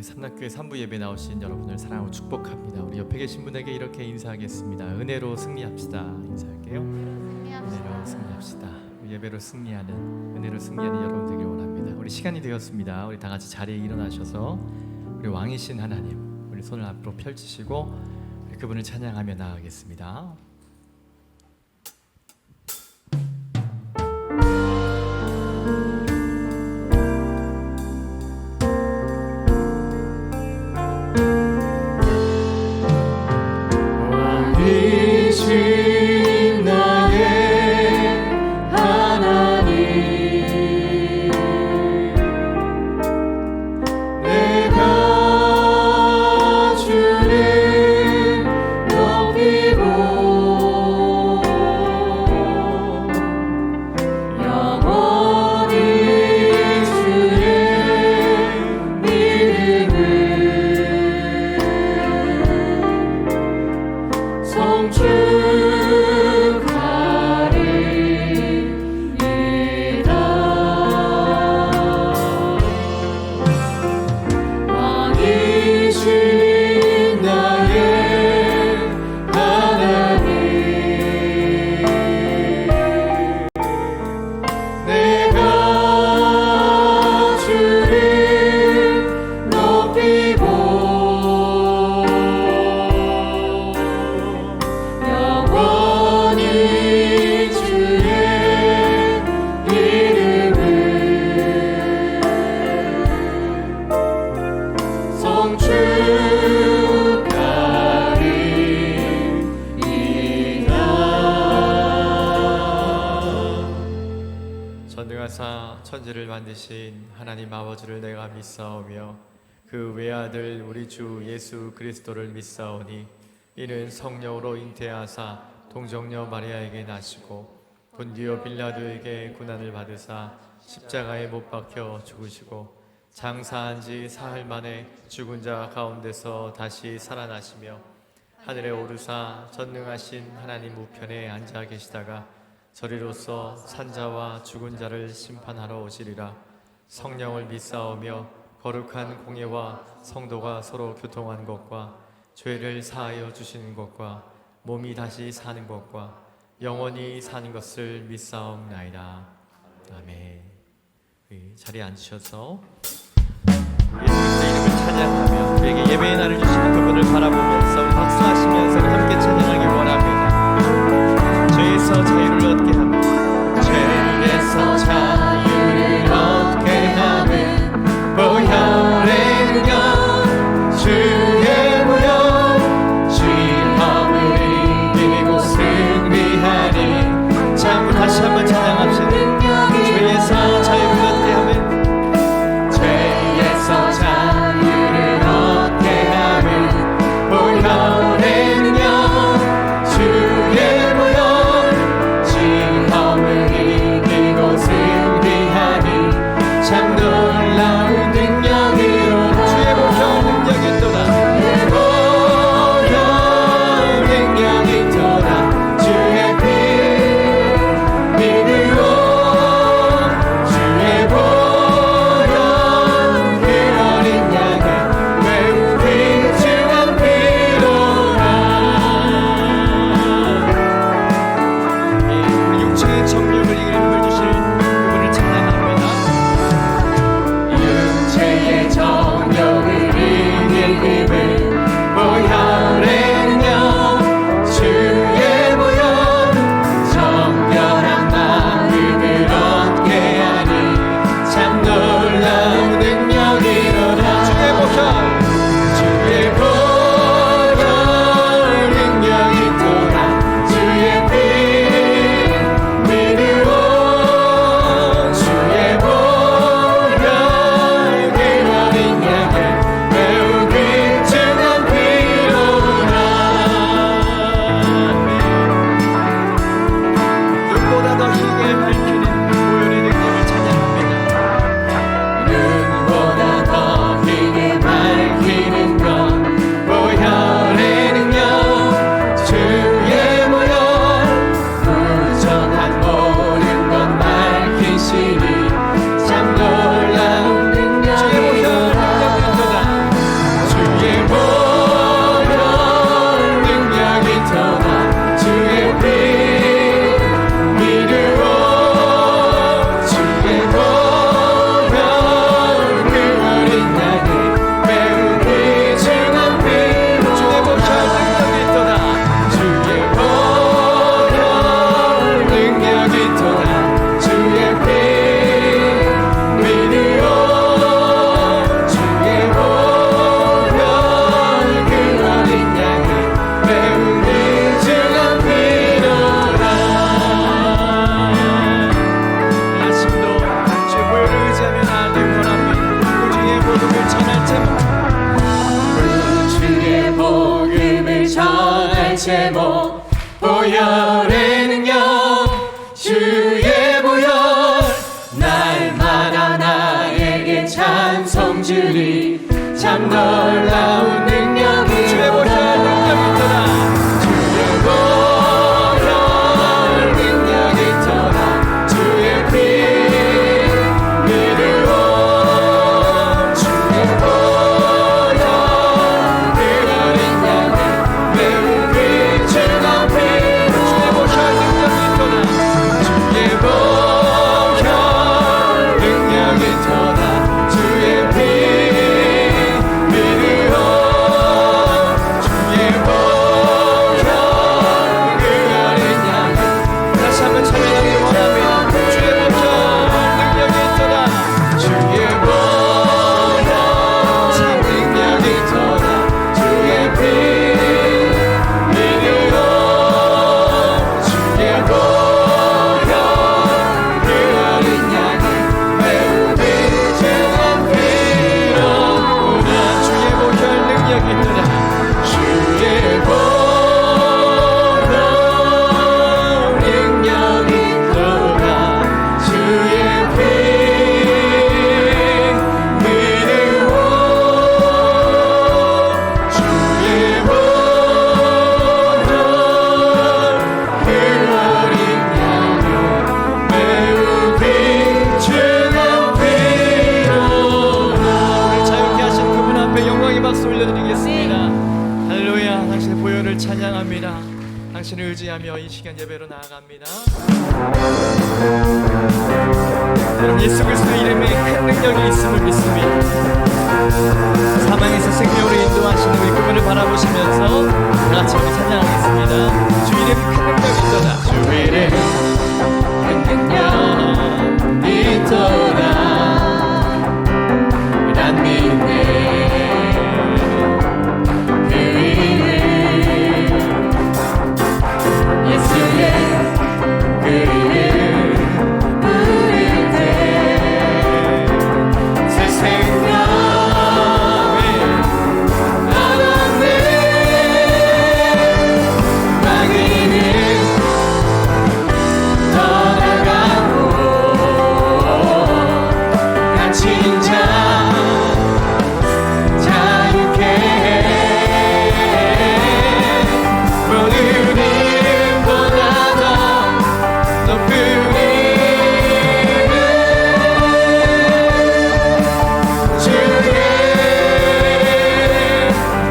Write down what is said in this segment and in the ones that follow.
삼락교회 3부 예배 나오신 여러분을 사랑하고 축복합니다. 우리 옆에 계신 분에게 이렇게 인사하겠습니다. 은혜로 승리합시다. 인사할게요. 은혜로 승리합시다. 예배로 승리하는, 은혜로 승리하는 여러분 되길 원합니다. 우리 시간이 되었습니다. 우리 다 같이 자리에 일어나셔서 우리 왕이신 하나님, 우리 손을 앞으로 펼치시고 그분을 찬양하며 나아가겠습니다. 전능하사 천지를 만드신 하나님 아버지를 내가 믿사오며 그 외아들 우리 주 예수 그리스도를 믿사오니 이는 성령으로 잉태하사 동정녀 마리아에게 나시고 본디오 빌라도에게 고난을 받으사 십자가에 못 박혀 죽으시고 장사한 지 사흘 만에 죽은 자 가운데서 다시 살아나시며 하늘에 오르사 전능하신 하나님 우편에 앉아 계시다가 저리로서 산자와 죽은 자를 심판하러 오시리라. 성령을 믿사오며 거룩한 공예와 성도가 서로 교통한 것과 죄를 사하여 주시는 것과 몸이 다시 사는 것과 영원히 사는 것을 믿사옵나이다. 아멘. 자리에 앉으셔서 예수님의 이름을 찬양하며 우리에게 예배의 날을 주시는 그분을 바라보면서 우리 박수하시면서 함께 찬양하기 원합니다. 죄에서 자유를 얻게 하며 죄에서 자유를 얻게 하는 보혈의 능력 주의 보혈 시험을 이기고 승리하니 자 우리 다시 한번 찬양합시다. 죄에서 자유를 얻게 하면 죄에서 자유를 얻게 하는 보혈의 능력 주의 보혈 놀라운 능력이 주의 보혈 능력이 있더라 주의 보혈 능력이 있더라 주의 피 믿으오 주의 보혈 그 어린 양을 매우 귀중한 피로 주의 보혈 능력이 있더라 주의 보혈 능력이 있더라 주의 피 믿으오 주의 보혈 그 어린 양을 다시 한번 찬양하기 원합니다 주의 보혈 능력이 있더라 주의 보혈 참 능력이 있더라 주의 피 믿으오 주의 보혈 그 어린 양을 매우 귀중한 피로 나 주의 보혈 능력이 있더라 주의 보혈 능력이 있더라 주의 피 믿으오 주의 보혈 그 어린 양을 매우 귀중한 피로 우리 자유케 하신 그분 앞에 영광의 박수 올려드리겠습니다 할렐루야 당신의 보혈을 찬양합니다 당신을 의지하며 이 시간 예배로 나아갑니다 예수 그리스도의 이름에 큰 능력이 있음을 믿습니다 사망에서 생명으로 인도하시는 우리 그분을 바라보시면서 다같이 우리 찬양하겠습니다 주 이름 큰 능력이 있더라 주 이름 큰 능력이 있더라 난 믿네 그 이름 예수의 그 이름 부를 때 새 생명을 얻었네 마귀는 떠나가고 난 진짜 자유케 모든 이름보다 더 높은 이름 주의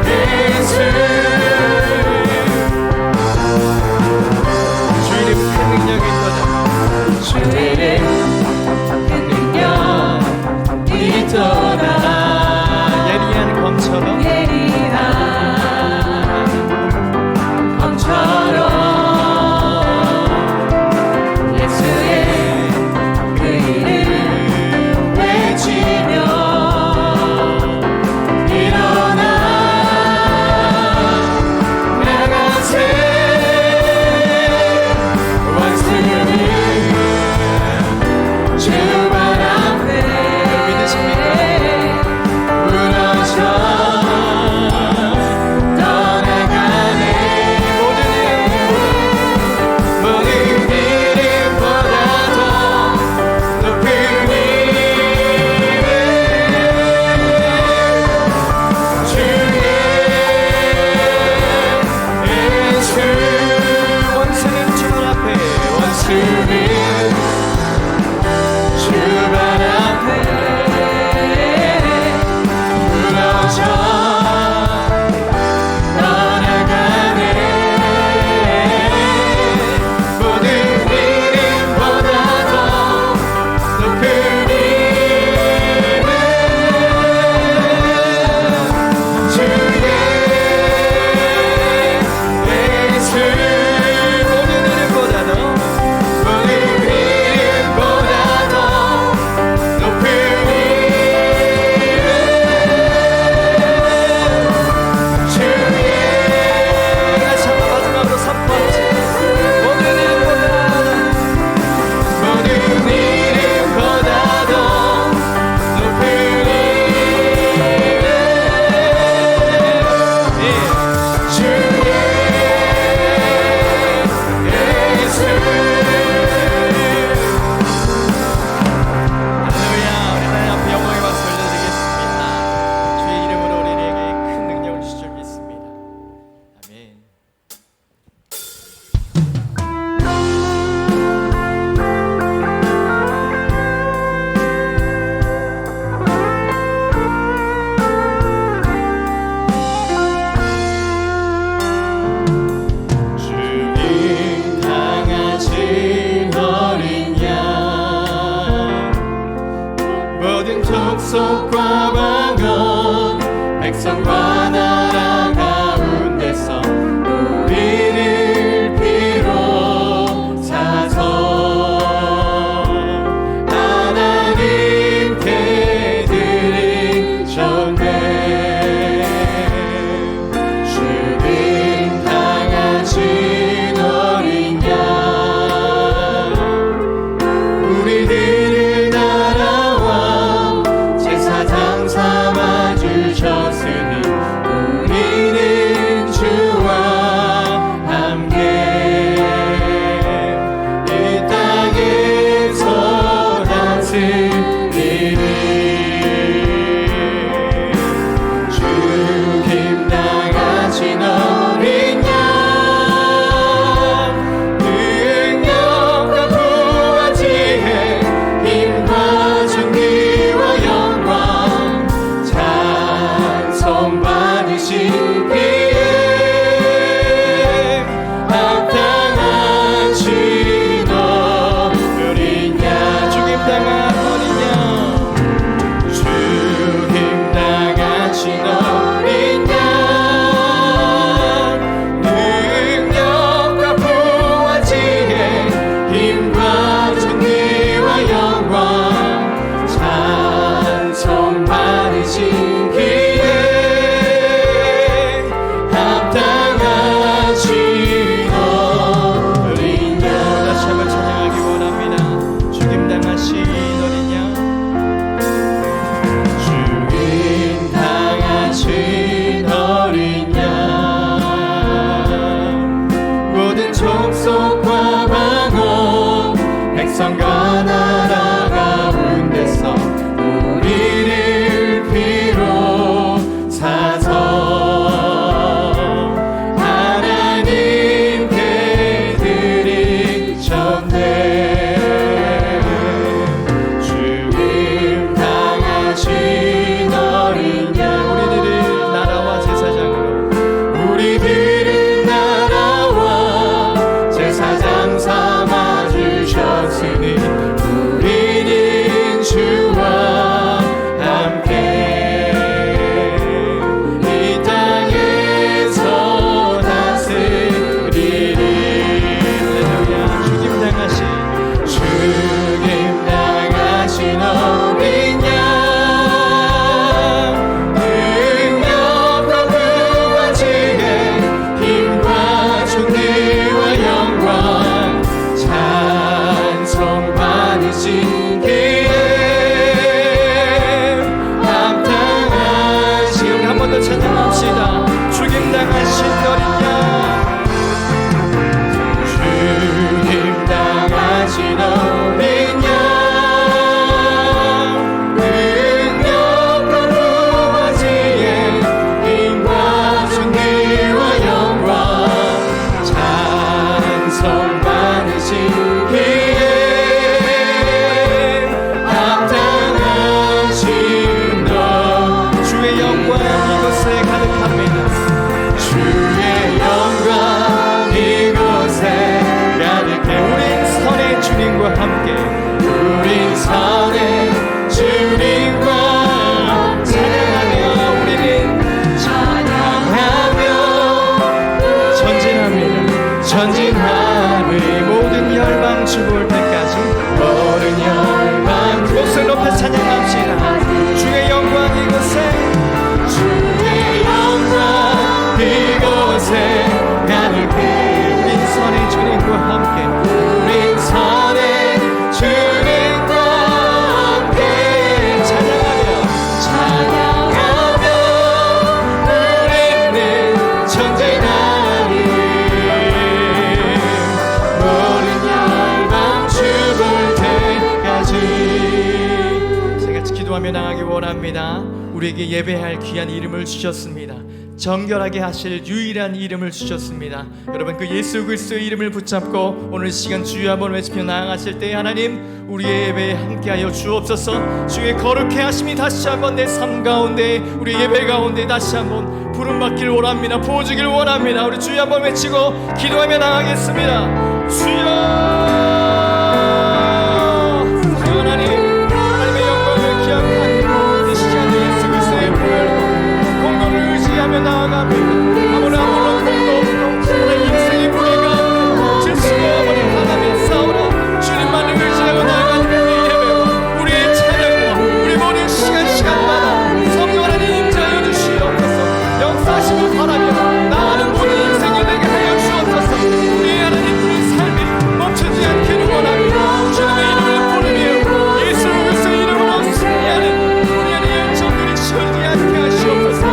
예수 주 이름 큰 능력이 있거든 주 이름 큰 능력이 있더라 예리한 검처럼 예수의 그 이름 외치며 일어나 나가세 원수는 백성과 나라 가운데서 우리를 피로 사서 하나님께 드리셨네. 죽임 당하신 어린 양 우리들을 나라와 제사장으로 우리들을 나라와 제사장 삼아 주셨으니 우리는 주와 함께 이 땅에서 다스리리. 할렐루야. 죽임 당하신 어린 양 능력과 부활지혜 힘과 존귀와 영광 찬송 받으신 기에 합당하신 우리 한 번 더 찬양합시다. 죽임 당하신 어린 양 죽임 당하신 어린 양 능력과 부활지혜 힘과 존귀와 영광 찬송 받으신 기에 합당하신 너 주의 영광 이곳에 가득합니다. 주의 영광 이곳에 가득해. 우린 선의 주님과 함께 우린 선의 주님과 찬양하며 우리는 찬양하며 전진합니다. 전진하며 모든 열방 주볼 때까지 모든 열방 그곳을 높여 찬양합시다. 주의 영광 이곳에 주의 영광 이곳에 가득해. 우린 선의 주님과 함께 우린 선의 주님과 함께 찬양하며 우리는 전진하리. 모든 열방 주볼 때까지. 같이 기도하며 나가기 원합니다. 우리에게 예배할 귀한 이름을 주셨습니다. 정결하게 하실 유일한 이름을 주셨습니다. 여러분 그 예수 그리스도의 이름을 붙잡고 오늘 시간 주여 한번 외치며 나아가실 때 하나님 우리의 예배에 함께하여 주옵소서. 주의 거룩해 하심이 다시 한번 내 삶 가운데 우리 예배 가운데 다시 한번 부름받기를 원합니다. 부어주길 원합니다. 우리 주여 한번 외치고 기도하며 나가겠습니다. 주여 나아갑니다. 아무나 아무런 공도 없고 내 인생의 무게가 질수가 아무리 바람에 싸우라 주님만을 의지하고 나아가는 우리의 예배와 우리의 찬양과 우리 모든 시간마다 성령 하나님 임재하여 주시옵소서. 역사하시길 바라며 나아가는 모든 인생을 내게 하여 주옵소서. 우리의 하나님 우리의 삶이 멈추지 않기를 원합니다. 주님의 이름을 부르며 예수 그리스도의 이름으로 승리하는 우리 안에 영적들이 치워지지 않게 하시옵소서.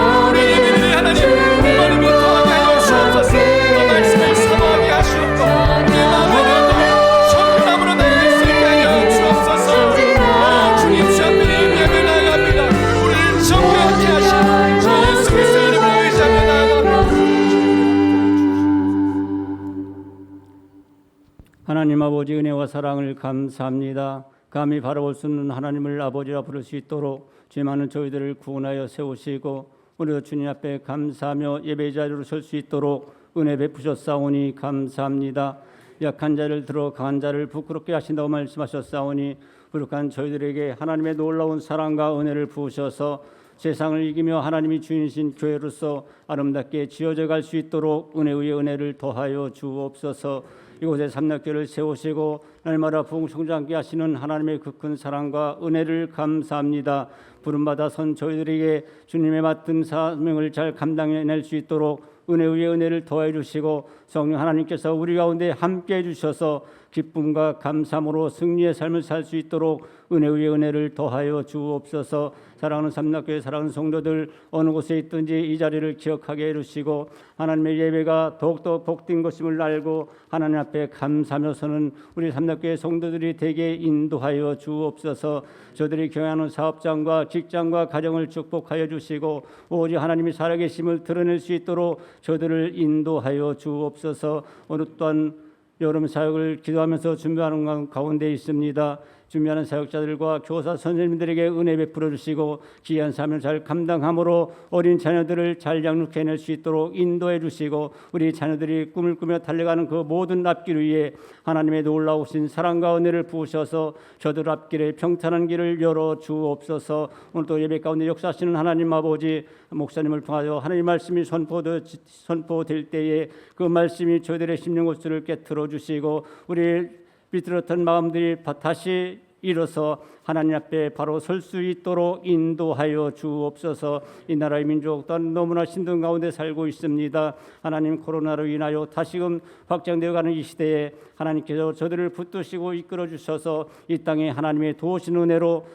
하나님 아버지 은혜와 사랑을 감사합니다. 감히 바라볼 수 없는 하나님을 아버지라 부를 수 있도록 죄 많은 저희들을 구원하여 세우시고 오늘도 주님 앞에 감사하며 예배 자리로 설 수 있도록 은혜 베푸셨사오니 감사합니다. 약한 자를 들어 강한 자를 부끄럽게 하신다고 말씀하셨사오니 부족한 저희들에게 하나님의 놀라운 사랑과 은혜를 부으셔서 세상을 이기며 하나님이 주인이신 교회로서 아름답게 지어져 갈 수 있도록 은혜 위에 은혜를 더하여 주옵소서. 이곳에 삼락교를 세우시고 날마다 부흥성장하게 하시는 하나님의 그 큰 사랑과 은혜를 감사합니다. 부름받아 선 저희들에게 주님의 맡은 사명을 잘 감당해낼 수 있도록 은혜 위에 은혜를 더해 주시고 성령 하나님께서 우리 가운데 함께해 주셔서 기쁨과 감사함으로 승리의 삶을 살 수 있도록 은혜 위에 은혜를 더하여 주옵소서. 사랑하는 삼락교회 사랑하는 성도들, 어느 곳에 있든지 이 자리를 기억하게 해주시고 하나님의 예배가 더욱더 복된 것임을 알고 하나님 앞에 감사하며 서는 우리 삼락교회 성도들이 되게 인도하여 주옵소서. 저들이 경영하는 사업장과 직장과 가정을 축복하여 주시고 오직 하나님이 살아계심을 드러낼 수 있도록 저들을 인도하여 주옵소서. 오늘 또한 여름 사역을 기도하면서 준비하는 가운데 있습니다. 준비하는 사역자들과 교사 선생님들에게 은혜 베풀어 주시고 귀한 사명을 잘 감당함으로 어린 자녀들을 잘 양육해낼 수 있도록 인도해 주시고 우리 자녀들이 꿈을 꾸며 달려가는 그 모든 앞길 위에 하나님의 놀라우신 사랑과 은혜를 부으셔서 저들 앞길에 평탄한 길을 열어 주옵소서. 오늘도 예배 가운데 역사하시는 하나님 아버지, 목사님을 통하여 하나님 말씀이 선포될 때에 그 말씀이 저희들의 심령 골수를 깨트려 주시고 우리 비틀었던 마음들이 다시 일어서 하나님 앞에 바로 설 수 있도록 인도하여 주옵소서. 이 나라의 민족 또한 너무나 신등 가운데 살고 있습니다. 하나님, 코로나로 인하여 다시금 확장되어 가는 이 시대에 하나님께서 저들을 붙드시고 이끌어 주셔서 이 땅에 하나님의 도우신 은혜로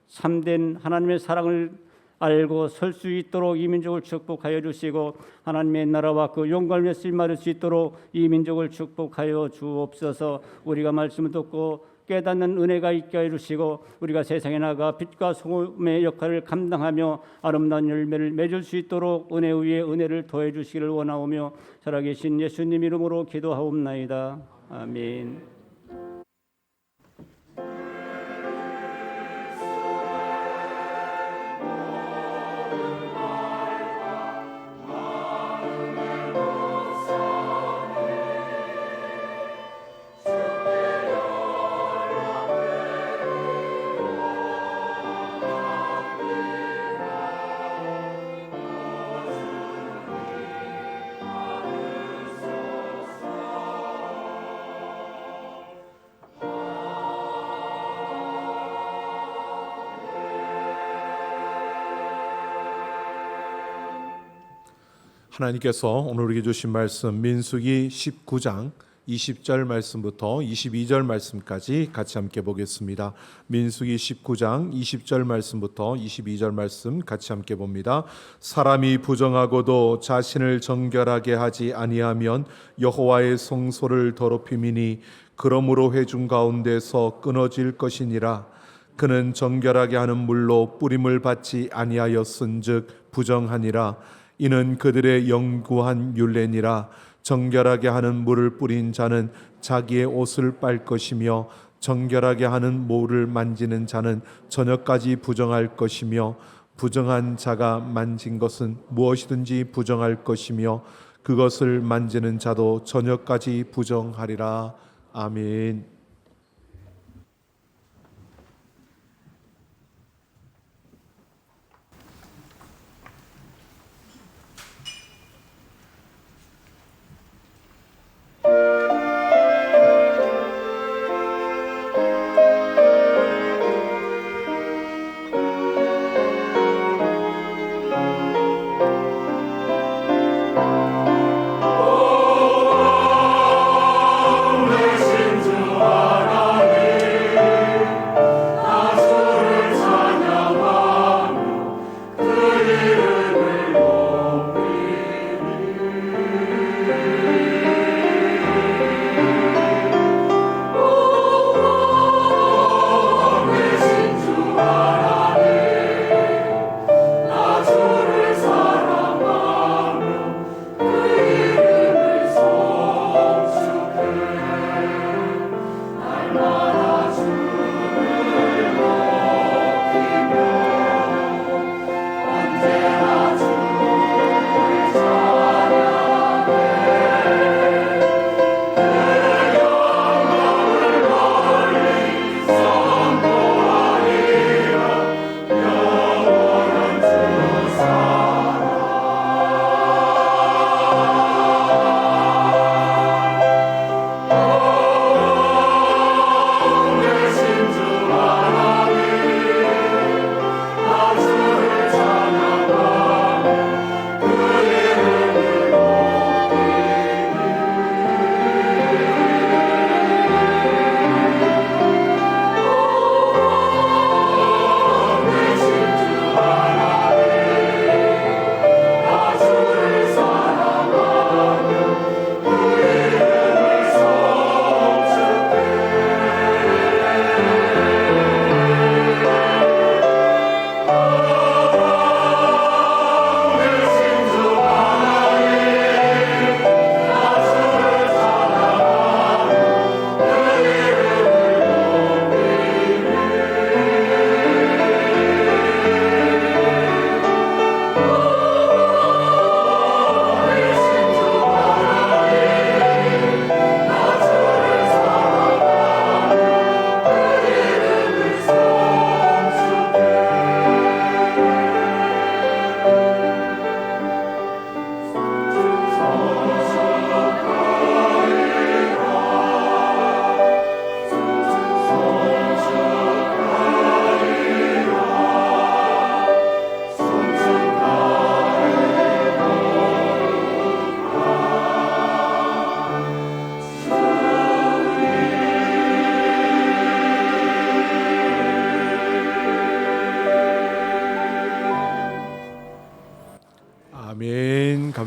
참된 하나님의 사랑을 알고 설 수 있도록 이 민족을 축복하여 주시고 하나님의 나라와 그 영광을 위해 쓰임받을 수 있도록 이 민족을 축복하여 주옵소서. 우리가 말씀을 듣고 깨닫는 은혜가 있게 하여 주시고 우리가 세상에 나가 빛과 소금의 역할을 감당하며 아름다운 열매를 맺을 수 있도록 은혜 위에 은혜를 더해 주시기를 원하오며 살아계신 예수님 이름으로 기도하옵나이다. 아멘. 하나님께서 오늘 우리에게 주신 말씀 민수기 19장 20절 말씀부터 22절 말씀까지 같이 함께 보겠습니다. 민수기 19장 20절 말씀부터 22절 말씀 같이 함께 봅니다. 사람이 부정하고도 자신을 정결하게 하지 아니하면 여호와의 성소를 더럽힘이니 그러므로 회중 가운데서 끊어질 것이니라. 그는 정결하게 하는 물로 뿌림을 받지 아니하였은즉 부정하니라. 이는 그들의 영구한 율례니라. 정결하게 하는 물을 뿌린 자는 자기의 옷을 빨 것이며 정결하게 하는 모를 만지는 자는 저녁까지 부정할 것이며 부정한 자가 만진 것은 무엇이든지 부정할 것이며 그것을 만지는 자도 저녁까지 부정하리라. 아멘. 주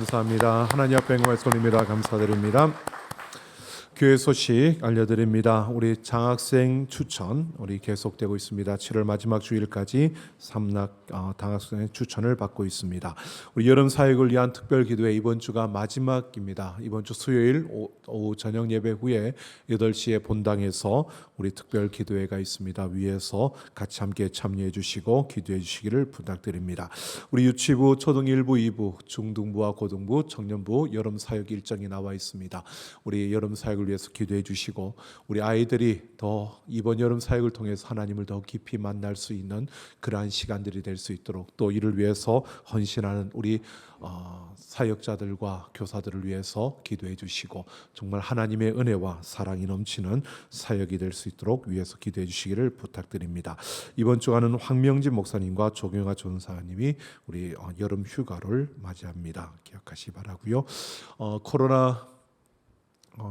감사합니다. 하나님 앞에 영광의 손입니다. 감사드립니다. 교회 소식 알려드립니다. 우리 장학생 추천 우리 계속되고 있습니다. 7월 마지막 주일까지 삼락 장학생 추천을 받고 있습니다. 우리 여름 사역을 위한 특별 기도회 이번 주가 마지막입니다. 이번 주 수요일 오후 저녁 예배 후에 8시에 본당에서 우리 특별 기도회가 있습니다. 위에서 같이 함께 참여해 주시고 기도해 주시기를 부탁드립니다. 우리 유치부, 초등 1부, 2부, 중등부와 고등부, 청년부 여름 사역 일정이 나와 있습니다. 우리 여름 사역을 위해서 기도해 주시고 우리 아이들이 더 이번 여름 사역을 통해서 하나님을 더 깊이 만날 수 있는 그러한 시간들이 될 수 있도록 또 이를 위해서 헌신하는 우리 사역자들과 교사들을 위해서 기도해 주시고 정말 하나님의 은혜와 사랑이 넘치는 사역이 될 수 있도록 위해서 기도해 주시기를 부탁드립니다. 이번 주간은 황명진 목사님과 조경아 전사님이 우리 여름 휴가를 맞이합니다. 기억하시 바라고요. 코로나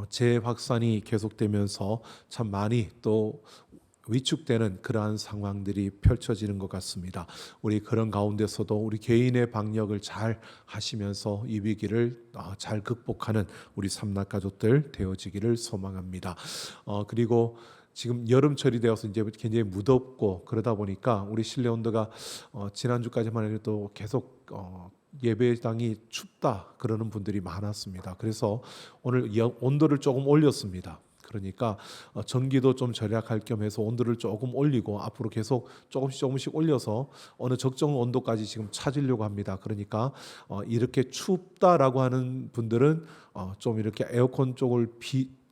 재확산이 계속되면서 참 많이 또 위축되는 그러한 상황들이 펼쳐지는 것 같습니다. 우리 그런 가운데서도 우리 개인의 방역을 잘 하시면서 이 위기를 잘 극복하는 우리 삼락 가족들 되어지기를 소망합니다. 그리고 지금 여름철이 되어서 이제 굉장히 무덥고 그러다 보니까 우리 실내 온도가 지난주까지만 해도 계속 예배당이 춥다 그러는 분들이 많았습니다. 그래서 오늘 온도를 조금 올렸습니다. 그러니까 전기도 좀 절약할 겸 해서 온도를 조금 올리고 앞으로 계속 조금씩 올려서 어느 적정 온도까지 지금 찾으려고 합니다. 그러니까 이렇게 춥다라고 하는 분들은 좀 이렇게 에어컨 쪽을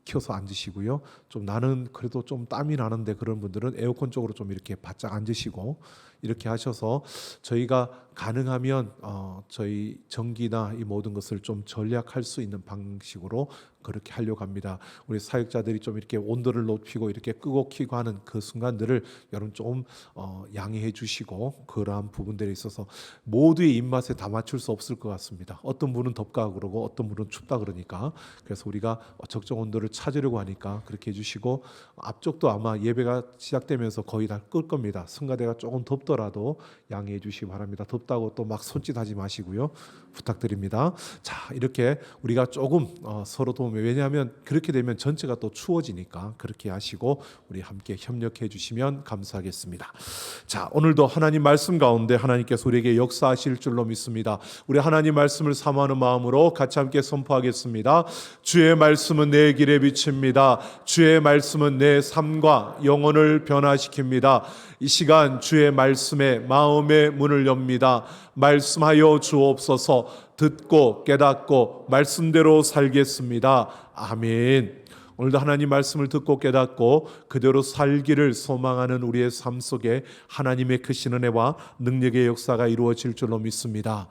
켜서 앉으시고요. 좀 나는 그래도 좀 땀이 나는데 그런 분들은 에어컨 쪽으로 좀 이렇게 바짝 앉으시고 이렇게 하셔서 저희가 가능하면 저희 전기나 이 모든 것을 좀 절약할 수 있는 방식으로 그렇게 하려고 합니다. 우리 사역자들이 좀 이렇게 온도를 높이고 이렇게 끄고 켜고 하는 그 순간들을 여러분 좀 양해해 주시고 그러한 부분들에 있어서 모두의 입맛에 다 맞출 수 없을 것 같습니다. 어떤 분은 덥다 그러고 어떤 분은 춥다 그러니까 그래서 우리가 적정 온도를 찾으려고 하니까 그렇게 해주시고 앞쪽도 아마 예배가 시작되면서 거의 다 끌 겁니다. 성가대가 조금 덥더라도 양해해 주시기 바랍니다. 덥다고 또 막 손짓하지 마시고요. 부탁드립니다. 자, 이렇게 우리가 조금 서로 도움이 왜냐하면 그렇게 되면 전체가 또 추워지니까 그렇게 하시고 우리 함께 협력해 주시면 감사하겠습니다. 자, 오늘도 하나님 말씀 가운데 하나님께서 우리에게 역사하실 줄로 믿습니다. 우리 하나님 말씀을 사모하는 마음으로 같이 함께 선포하겠습니다. 주의 말씀은 내 길에 비칩니다. 주의 말씀은 내 삶과 영혼을 변화시킵니다. 이 시간 주의 말씀에 마음의 문을 엽니다. 말씀하여 주옵소서. 듣고 깨닫고 말씀대로 살겠습니다. 아멘. 오늘도 하나님 말씀을 듣고 깨닫고 그대로 살기를 소망하는 우리의 삶 속에 하나님의 크신 은혜와 능력의 역사가 이루어질 줄로 믿습니다.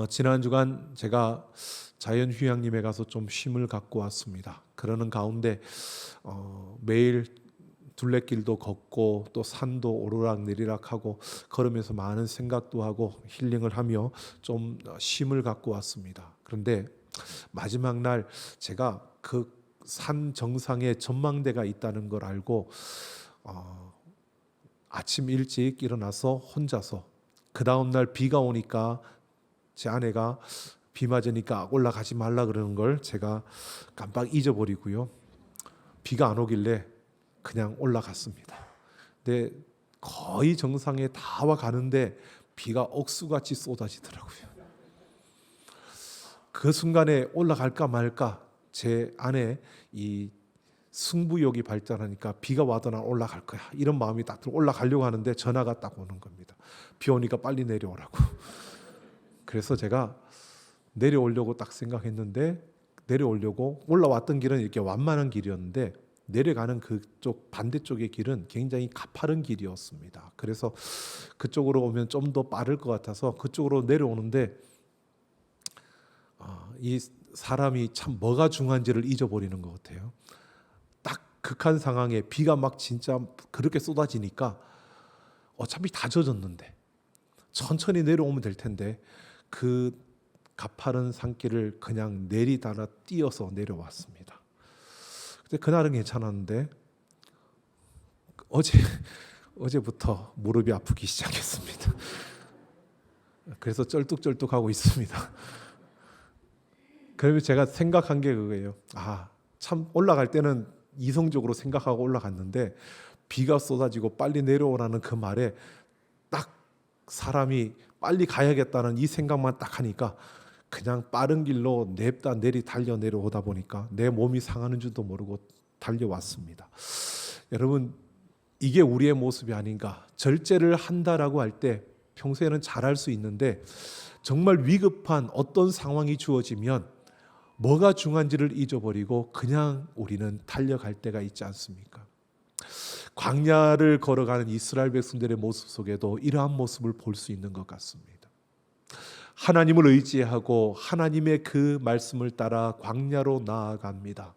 지난 주간 제가 자연휴양림에 가서 좀 쉼을 갖고 왔습니다. 그러는 가운데 매일 둘레길도 걷고 또 산도 오르락 내리락 하고 걸으면서 많은 생각도 하고 힐링을 하며 좀 쉼을 갖고 왔습니다. 그런데 마지막 날 제가 그 산 정상에 전망대가 있다는 걸 알고 아침 일찍 일어나서 혼자서 그 다음 날 비가 오니까 제 아내가 비 맞으니까 올라가지 말라 그러는 걸 제가 깜빡 잊어버리고요. 비가 안 오길래 그냥 올라갔습니다. 근데 거의 정상에 다 와 가는데 비가 억수같이 쏟아지더라고요. 그 순간에 올라갈까 말까 제 안에 이 승부욕이 발달하니까 비가 와도 난 올라갈 거야 이런 마음이 딱 들어 올라가려고 하는데 전화가 딱 오는 겁니다. 비 오니까 빨리 내려오라고. 그래서 제가 내려오려고 딱 생각했는데 내려오려고 올라왔던 길은 이렇게 완만한 길이었는데 내려가는 그쪽 반대쪽의 길은 굉장히 가파른 길이었습니다. 그래서 그쪽으로 오면 좀 더 빠를 것 같아서 그쪽으로 내려오는데 이 사람이 참 뭐가 중요한지를 잊어버리는 것 같아요. 딱 극한 상황에 비가 막 진짜 그렇게 쏟아지니까 어차피 다 젖었는데 천천히 내려오면 될 텐데 그 가파른 산길을 그냥 내리다가 뛰어서 내려왔습니다. 근데 그날은 괜찮았는데 어제부터 무릎이 아프기 시작했습니다. 그래서 쩔뚝쩔뚝하고 있습니다. 그러면 제가 생각한 게 그거예요. 참 올라갈 때는 이성적으로 생각하고 올라갔는데 비가 쏟아지고 빨리 내려오라는 그 말에 딱 사람이 빨리 가야겠다는 이 생각만 딱 하니까 그냥 빠른 길로 냅다 달려 내려오다 보니까 내 몸이 상하는 줄도 모르고 달려왔습니다. 여러분, 이게 우리의 모습이 아닌가. 절제를 한다라고 할 때 평소에는 잘할 수 있는데 정말 위급한 어떤 상황이 주어지면 뭐가 중요한지를 잊어버리고 그냥 우리는 달려갈 때가 있지 않습니까? 광야를 걸어가는 이스라엘 백성들의 모습 속에도 이러한 모습을 볼 수 있는 것 같습니다. 하나님을 의지하고 하나님의 그 말씀을 따라 광야로 나아갑니다.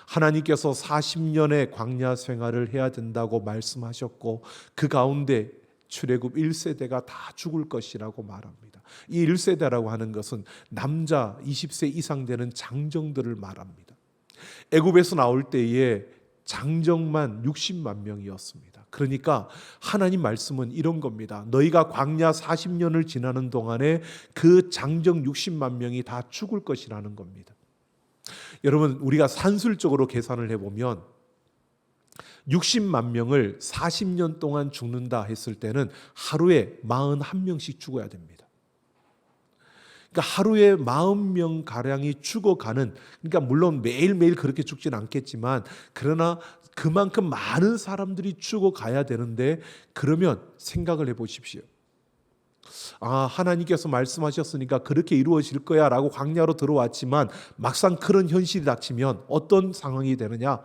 하나님께서 40년의 광야 생활을 해야 된다고 말씀하셨고 그 가운데 출애굽 1세대가 다 죽을 것이라고 말합니다. 이 1세대라고 하는 것은 남자 20세 이상 되는 장정들을 말합니다. 애굽에서 나올 때에 장정만 60만 명이었습니다. 그러니까 하나님 말씀은 이런 겁니다. 너희가 광야 40년을 지나는 동안에 그 장정 60만 명이 다 죽을 것이라는 겁니다. 여러분, 우리가 산술적으로 계산을 해보면 60만 명을 40년 동안 죽는다 했을 때는 하루에 41명씩 죽어야 됩니다. 그러니까 하루에 40명 가량이 죽어가는, 그러니까 물론 매일매일 그렇게 죽지는 않겠지만 그러나 그만큼 많은 사람들이 죽어가야 되는데, 그러면 생각을 해보십시오. 하나님께서 말씀하셨으니까 그렇게 이루어질 거야 라고 광야로 들어왔지만 막상 그런 현실이 닥치면 어떤 상황이 되느냐?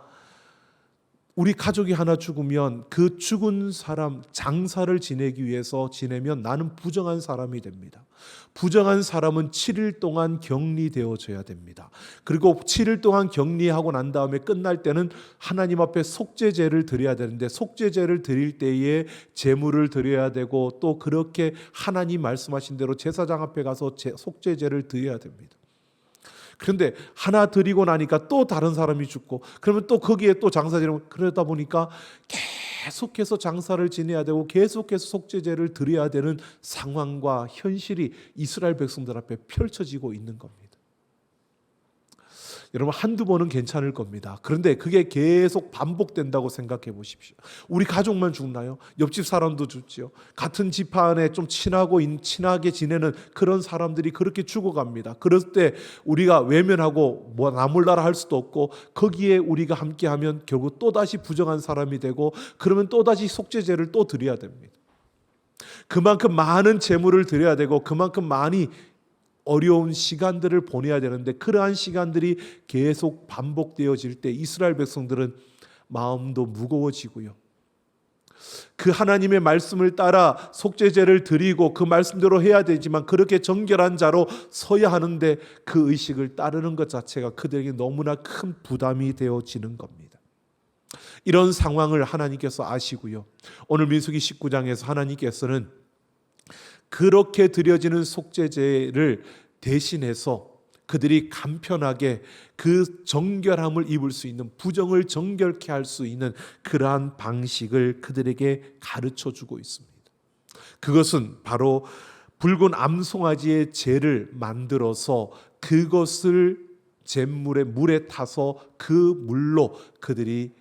우리 가족이 하나 죽으면 그 죽은 사람 장사를 지내기 위해서 지내면 나는 부정한 사람이 됩니다. 부정한 사람은 7일 동안 격리되어져야 됩니다. 그리고 7일 동안 격리하고 난 다음에 끝날 때는 하나님 앞에 속죄제를 드려야 되는데, 속죄제를 드릴 때에 제물을 드려야 되고 또 그렇게 하나님 말씀하신 대로 제사장 앞에 가서 속죄제를 드려야 됩니다. 그런데 하나 드리고 나니까 또 다른 사람이 죽고, 그러면 또 거기에 또 장사 지내고, 그러다 보니까 계속해서 장사를 지내야 되고 계속해서 속죄제를 드려야 되는 상황과 현실이 이스라엘 백성들 앞에 펼쳐지고 있는 겁니다. 여러분, 한두 번은 괜찮을 겁니다. 그런데 그게 계속 반복된다고 생각해 보십시오. 우리 가족만 죽나요? 옆집 사람도 죽지요. 같은 집안에 좀 친하게 지내는 그런 사람들이 그렇게 죽어갑니다. 그럴 때 우리가 외면하고 나몰라라 할 수도 없고, 거기에 우리가 함께하면 결국 또다시 부정한 사람이 되고, 그러면 또다시 속죄제를 또 드려야 됩니다. 그만큼 많은 제물을 드려야 되고 그만큼 많이 어려운 시간들을 보내야 되는데, 그러한 시간들이 계속 반복되어질 때 이스라엘 백성들은 마음도 무거워지고요, 그 하나님의 말씀을 따라 속죄제를 드리고 그 말씀대로 해야 되지만 그렇게 정결한 자로 서야 하는데 그 의식을 따르는 것 자체가 그들에게 너무나 큰 부담이 되어지는 겁니다. 이런 상황을 하나님께서 아시고요, 오늘 민수기 19장에서 하나님께서는 그렇게 드려지는 속죄제를 대신해서 그들이 간편하게 그 정결함을 입을 수 있는, 부정을 정결케 할 수 있는 그러한 방식을 그들에게 가르쳐 주고 있습니다. 그것은 바로 붉은 암송아지의 재를 만들어서 그것을 물에 타서 그 물로 그들이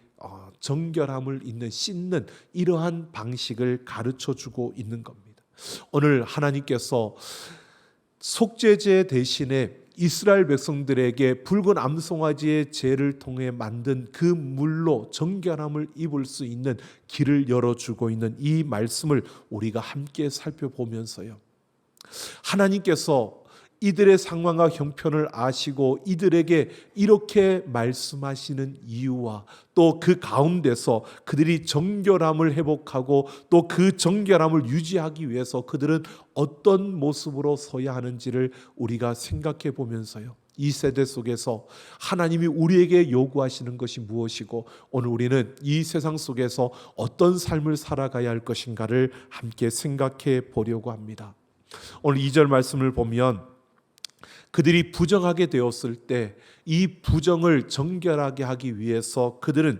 정결함을 씻는 이러한 방식을 가르쳐 주고 있는 겁니다. 오늘 하나님께서 속죄제 대신에 이스라엘 백성들에게 붉은 암송아지의 재를 통해 만든 그 물로 정결함을 입을 수 있는 길을 열어주고 있는 이 말씀을 우리가 함께 살펴보면서요, 하나님께서 이들의 상황과 형편을 아시고 이들에게 이렇게 말씀하시는 이유와 또 그 가운데서 그들이 정결함을 회복하고 또 그 정결함을 유지하기 위해서 그들은 어떤 모습으로 서야 하는지를 우리가 생각해 보면서요, 이 세대 속에서 하나님이 우리에게 요구하시는 것이 무엇이고 오늘 우리는 이 세상 속에서 어떤 삶을 살아가야 할 것인가를 함께 생각해 보려고 합니다. 오늘 2절 말씀을 보면 그들이 부정하게 되었을 때 이 부정을 정결하게 하기 위해서 그들은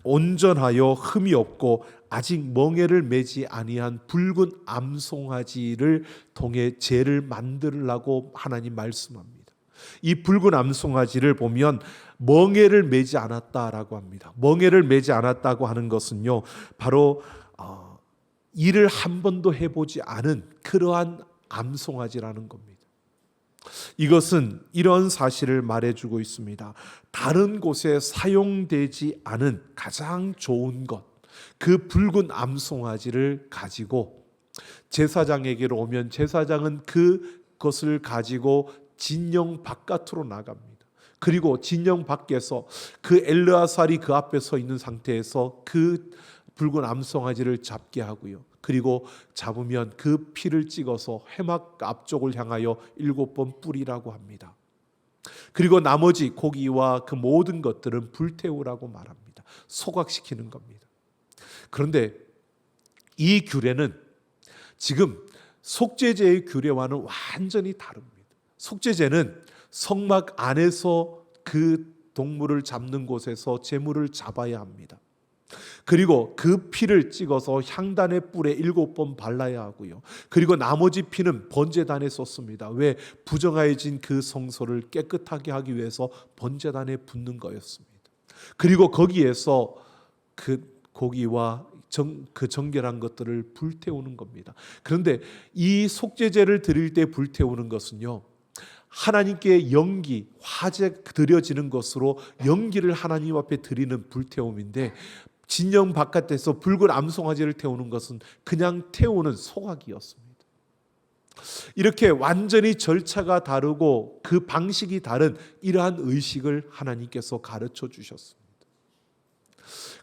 온전하여 흠이 없고 아직 멍에를 매지 아니한 붉은 암송아지를 통해 제를 만들라고 하나님 말씀합니다. 이 붉은 암송아지를 보면 멍에를 매지 않았다라고 합니다. 멍에를 매지 않았다고 하는 것은요, 바로 일을 한 번도 해보지 않은 그러한 암송아지라는 겁니다. 이것은 이런 사실을 말해주고 있습니다. 다른 곳에 사용되지 않은 가장 좋은 것, 그 붉은 암송아지를 가지고 제사장에게로 오면 제사장은 그것을 가지고 진영 바깥으로 나갑니다. 그리고 진영 밖에서 그 엘르아살이 그 앞에 서 있는 상태에서 그 붉은 암송아지를 잡게 하고요. 그리고 잡으면 그 피를 찍어서 회막 앞쪽을 향하여 7번 뿌리라고 합니다. 그리고 나머지 고기와 그 모든 것들은 불태우라고 말합니다. 소각시키는 겁니다. 그런데 이 규례는 지금 속죄제의 규례와는 완전히 다릅니다. 속죄제는 성막 안에서 그 동물을 잡는 곳에서 제물을 잡아야 합니다. 그리고 그 피를 찍어서 향단의 뿔에 7번 발라야 하고요. 그리고 나머지 피는 번제단에 쏟습니다. 왜? 부정하여진 그 성소를 깨끗하게 하기 위해서 번제단에 붓는 거였습니다. 그리고 거기에서 그 고기와 그 정결한 것들을 불태우는 겁니다. 그런데 이 속죄제를 드릴 때 불태우는 것은요, 하나님께 연기, 화제 드려지는 것으로 연기를 하나님 앞에 드리는 불태움인데, 진영 바깥에서 붉은 암송아지를 태우는 것은 그냥 태우는 소각이었습니다. 이렇게 완전히 절차가 다르고 그 방식이 다른 이러한 의식을 하나님께서 가르쳐 주셨습니다.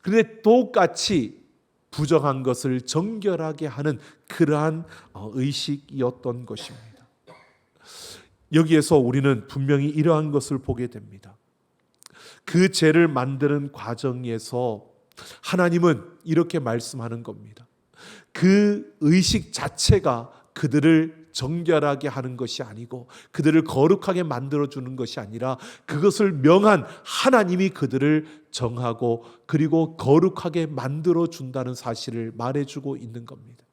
그런데 똑같이 부정한 것을 정결하게 하는 그러한 의식이었던 것입니다. 여기에서 우리는 분명히 이러한 것을 보게 됩니다. 그 죄를 만드는 과정에서 하나님은 이렇게 말씀하는 겁니다. 그 의식 자체가 그들을 정결하게 하는 것이 아니고 그들을 거룩하게 만들어주는 것이 아니라 그것을 명한 하나님이 그들을 정하고 그리고 거룩하게 만들어준다는 사실을 말해주고 있는 겁니다.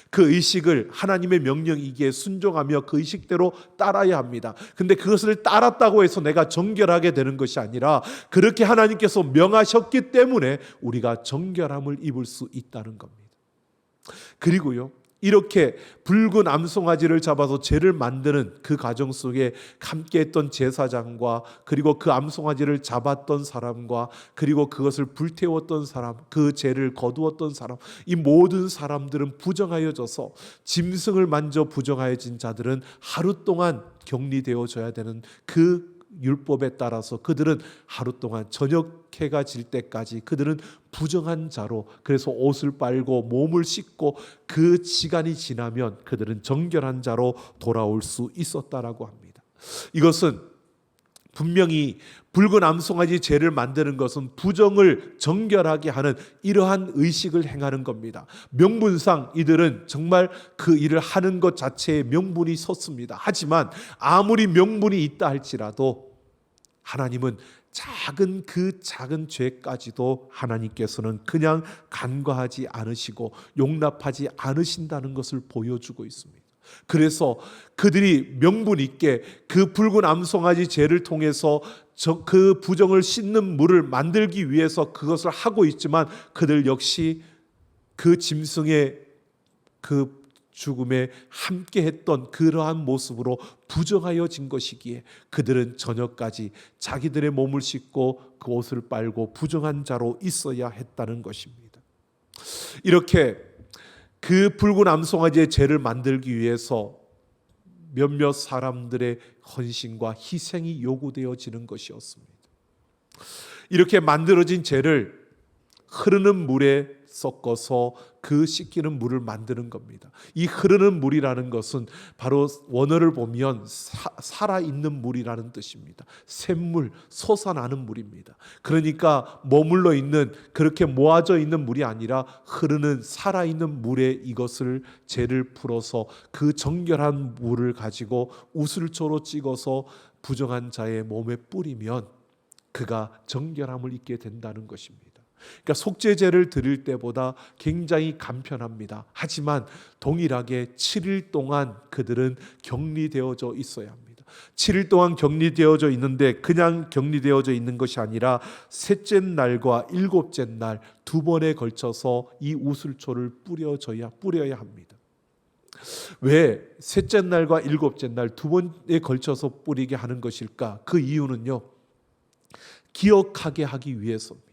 그 의식을 하나님의 명령이기에 순종하며 그 의식대로 따라야 합니다. 근데 그것을 따랐다고 해서 내가 정결하게 되는 것이 아니라 그렇게 하나님께서 명하셨기 때문에 우리가 정결함을 입을 수 있다는 겁니다. 그리고요, 이렇게 붉은 암송아지를 잡아서 제를 만드는 그 과정 속에 함께했던 제사장과 그리고 그 암송아지를 잡았던 사람과 그리고 그것을 불태웠던 사람, 그 제를 거두었던 사람, 이 모든 사람들은 부정하여져서 짐승을 만져 부정하여진 자들은 하루 동안 격리되어져야 되는 그 율법에 따라서 그들은 하루 동안 저녁 해가 질 때까지 그들은 부정한 자로, 그래서 옷을 빨고 몸을 씻고 그 시간이 지나면 그들은 정결한 자로 돌아올 수 있었다라고 합니다. 이것은 분명히 붉은 암송아지 제를 만드는 것은 부정을 정결하게 하는 이러한 의식을 행하는 겁니다. 명분상 이들은 정말 그 일을 하는 것 자체에 명분이 섰습니다. 하지만 아무리 명분이 있다 할지라도 하나님은 그 작은 죄까지도 하나님께서는 그냥 간과하지 않으시고 용납하지 않으신다는 것을 보여주고 있습니다. 그래서 그들이 명분 있게 그 붉은 암송아지 제를 통해서 그 부정을 씻는 물을 만들기 위해서 그것을 하고 있지만 그들 역시 그 짐승의 그 죽음에 함께했던 그러한 모습으로 부정하여진 것이기에 그들은 저녁까지 자기들의 몸을 씻고 그 옷을 빨고 부정한 자로 있어야 했다는 것입니다. 이렇게 그 붉은 암송아지의 제를 만들기 위해서 몇몇 사람들의 헌신과 희생이 요구되어지는 것이었습니다. 이렇게 만들어진 제를 흐르는 물에 섞어서 그 씻기는 물을 만드는 겁니다. 이 흐르는 물이라는 것은 바로 원어를 보면 살아있는 물이라는 뜻입니다. 샘물, 솟아나는 물입니다. 그러니까 머물러 있는, 그렇게 모아져 있는 물이 아니라 흐르는 살아있는 물에 이것을 재를 풀어서 그 정결한 물을 가지고 우슬초로 찍어서 부정한 자의 몸에 뿌리면 그가 정결함을 입게 된다는 것입니다. 그러니까 속죄제를 드릴 때보다 굉장히 간편합니다. 하지만 동일하게 7일 동안 그들은 격리되어져 있어야 합니다. 7일 동안 격리되어져 있는데 그냥 격리되어져 있는 것이 아니라 셋째 날과 일곱째 날 두 번에 걸쳐서 이 우슬초를 뿌려야 합니다. 왜 셋째 날과 일곱째 날 두 번에 걸쳐서 뿌리게 하는 것일까? 그 이유는요, 기억하게 하기 위해서입니다.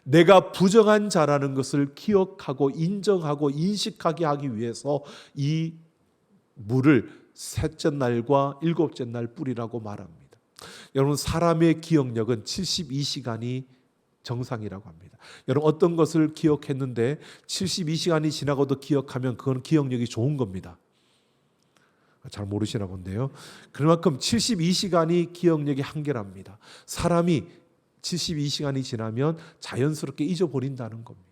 내가 부정한 자라는 것을 기억하고 인정하고 인식하게 하기 위해서 이 물을 셋째 날과 일곱째 날 뿌리라고 말합니다. 여러분, 사람의 기억력은 72시간이 정상이라고 합니다. 여러분, 어떤 것을 기억했는데 72시간이 지나고도 기억하면 그건 기억력이 좋은 겁니다. 잘 모르시나 본데요. 그만큼 72시간이 기억력의 한계랍니다. 사람이 72시간이 지나면 자연스럽게 잊어버린다는 겁니다.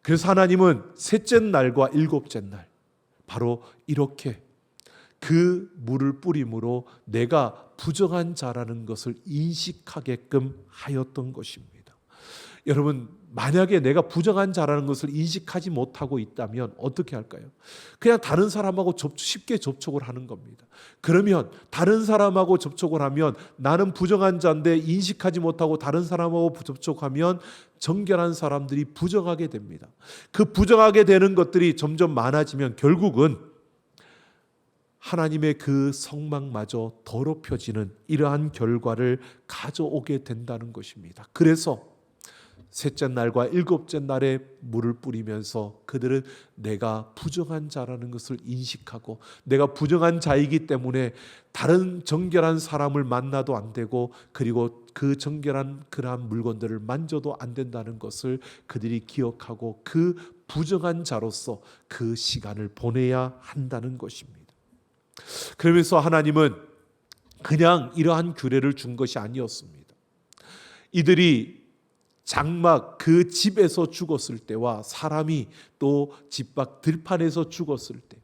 그래서 하나님은 셋째 날과 일곱째 날 바로 이렇게 그 물을 뿌림으로 내가 부정한 자라는 것을 인식하게끔 하였던 것입니다. 여러분, 만약에 내가 부정한 자라는 것을 인식하지 못하고 있다면 어떻게 할까요? 그냥 다른 사람하고 쉽게 접촉을 하는 겁니다. 그러면 다른 사람하고 접촉을 하면 나는 부정한 자인데 인식하지 못하고 다른 사람하고 접촉하면 정결한 사람들이 부정하게 됩니다. 그 부정하게 되는 것들이 점점 많아지면 결국은 하나님의 그 성막마저 더럽혀지는 이러한 결과를 가져오게 된다는 것입니다. 그래서 셋째 날과 일곱째 날에 물을 뿌리면서 그들은 내가 부정한 자라는 것을 인식하고 내가 부정한 자이기 때문에 다른 정결한 사람을 만나도 안 되고 그리고 그 정결한 그러한 물건들을 만져도 안 된다는 것을 그들이 기억하고 그 부정한 자로서 그 시간을 보내야 한다는 것입니다. 그러면서 하나님은 그냥 이러한 규례를 준 것이 아니었습니다. 이들이 장막 그 집에서 죽었을 때와 사람이 또 집 밖 들판에서 죽었을 때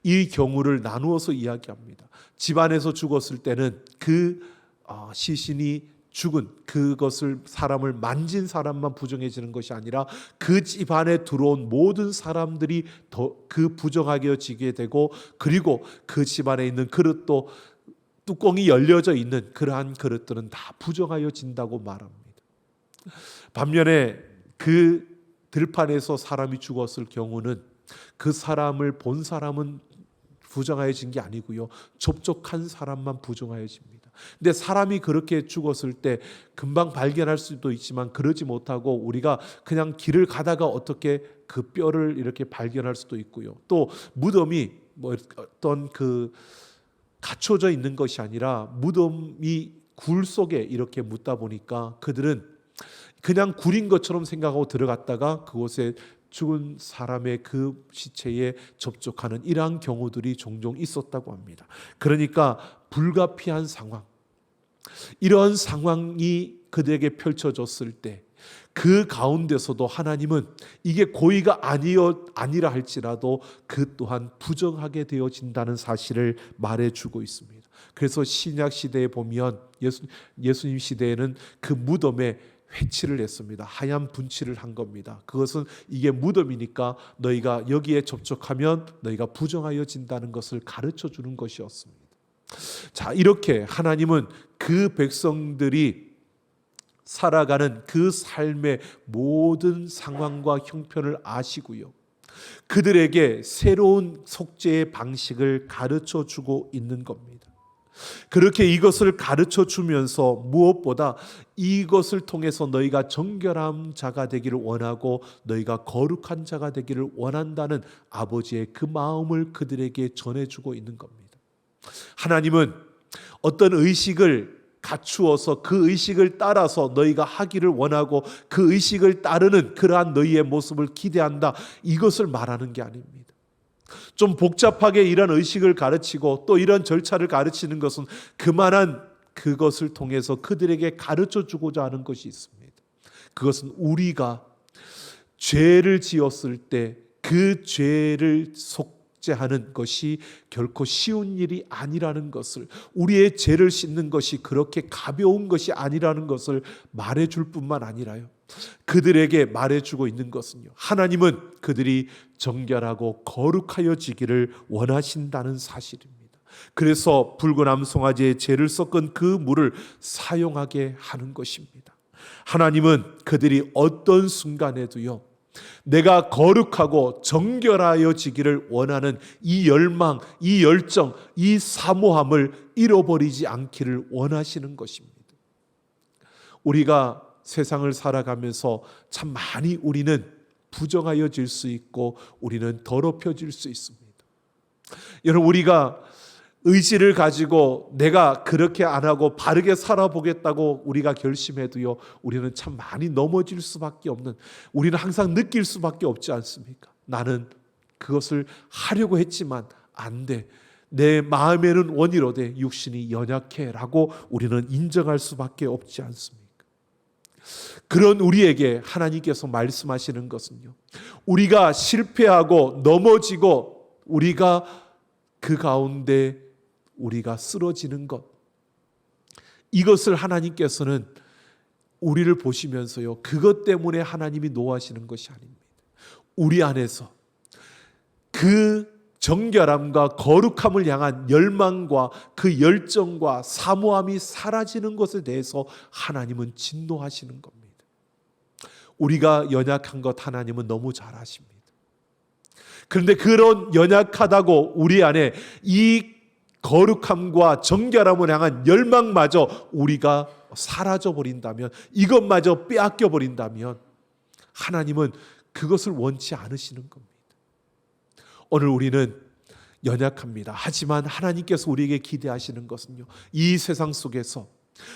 이 경우를 나누어서 이야기합니다. 집 안에서 죽었을 때는 그 시신이 죽은 그것을 사람을 만진 사람만 부정해지는 것이 아니라 그 집 안에 들어온 모든 사람들이 그 부정하게 여지게 되고 그리고 그 집 안에 있는 그릇도 뚜껑이 열려져 있는 그러한 그릇들은 다 부정하여진다고 말합니다. 반면에 그 들판에서 사람이 죽었을 경우는 그 사람을 본 사람은 부정하여진 게 아니고요, 접촉한 사람만 부정하여집니다. 근데 사람이 그렇게 죽었을 때 금방 발견할 수도 있지만 그러지 못하고 우리가 그냥 길을 가다가 어떻게 그 뼈를 이렇게 발견할 수도 있고요. 또 무덤이 어떤 그 갖춰져 있는 것이 아니라 무덤이 굴 속에 이렇게 묻다 보니까 그들은 그냥 굴인 것처럼 생각하고 들어갔다가 그곳에 죽은 사람의 그 시체에 접촉하는 이러한 경우들이 종종 있었다고 합니다. 그러니까 불가피한 상황, 이런 상황이 그들에게 펼쳐졌을 때 그 가운데서도 하나님은 이게 고의가 아니라 할지라도 그 또한 부정하게 되어진다는 사실을 말해주고 있습니다. 그래서 신약 시대에 보면 예수님 시대에는 그 무덤에 회칠을 했습니다. 하얀 분칠을 한 겁니다. 그것은 이게 무덤이니까 너희가 여기에 접촉하면 너희가 부정하여진다는 것을 가르쳐 주는 것이었습니다. 자, 이렇게 하나님은 그 백성들이 살아가는 그 삶의 모든 상황과 형편을 아시고요, 그들에게 새로운 속죄의 방식을 가르쳐 주고 있는 겁니다. 그렇게 이것을 가르쳐 주면서 무엇보다 이것을 통해서 너희가 정결한 자가 되기를 원하고 너희가 거룩한 자가 되기를 원한다는 아버지의 그 마음을 그들에게 전해주고 있는 겁니다. 하나님은 어떤 의식을 갖추어서 그 의식을 따라서 너희가 하기를 원하고 그 의식을 따르는 그러한 너희의 모습을 기대한다, 이것을 말하는 게 아닙니다. 좀 복잡하게 이런 의식을 가르치고 또 이런 절차를 가르치는 것은 그만한 그것을 통해서 그들에게 가르쳐 주고자 하는 것이 있습니다. 그것은 우리가 죄를 지었을 때 그 죄를 속죄하는 것이 결코 쉬운 일이 아니라는 것을, 우리의 죄를 씻는 것이 그렇게 가벼운 것이 아니라는 것을 말해줄 뿐만 아니라요, 그들에게 말해주고 있는 것은요, 하나님은 그들이 정결하고 거룩하여지기를 원하신다는 사실입니다. 그래서 붉은 암송아지의 죄를 섞은 그 물을 사용하게 하는 것입니다. 하나님은 그들이 어떤 순간에도요, 내가 거룩하고 정결하여지기를 원하는 이 열망, 이 열정, 이 사모함을 잃어버리지 않기를 원하시는 것입니다. 우리가 세상을 살아가면서 참 많이 우리는 부정하여질 수 있고 우리는 더럽혀질 수 있습니다. 여러분, 우리가 의지를 가지고 내가 그렇게 안 하고 바르게 살아보겠다고 우리가 결심해도요, 우리는 참 많이 넘어질 수밖에 없는, 우리는 항상 느낄 수밖에 없지 않습니까? 나는 그것을 하려고 했지만 안 돼, 내 마음에는 원이로되 육신이 연약해 라고 우리는 인정할 수밖에 없지 않습니까? 그런 우리에게 하나님께서 말씀하시는 것은요, 우리가 실패하고 넘어지고 우리가 그 가운데 우리가 쓰러지는 것, 이것을 하나님께서는 우리를 보시면서요, 그것 때문에 하나님이 노하시는 것이 아닙니다. 우리 안에서 그 정결함과 거룩함을 향한 열망과 그 열정과 사모함이 사라지는 것에 대해서 하나님은 진노하시는 겁니다. 우리가 연약한 것 하나님은 너무 잘 아십니다. 그런데 그런 연약하다고 우리 안에 이 거룩함과 정결함을 향한 열망마저 우리가 사라져버린다면, 이것마저 빼앗겨버린다면 하나님은 그것을 원치 않으시는 겁니다. 오늘 우리는 연약합니다. 하지만 하나님께서 우리에게 기대하시는 것은요, 이 세상 속에서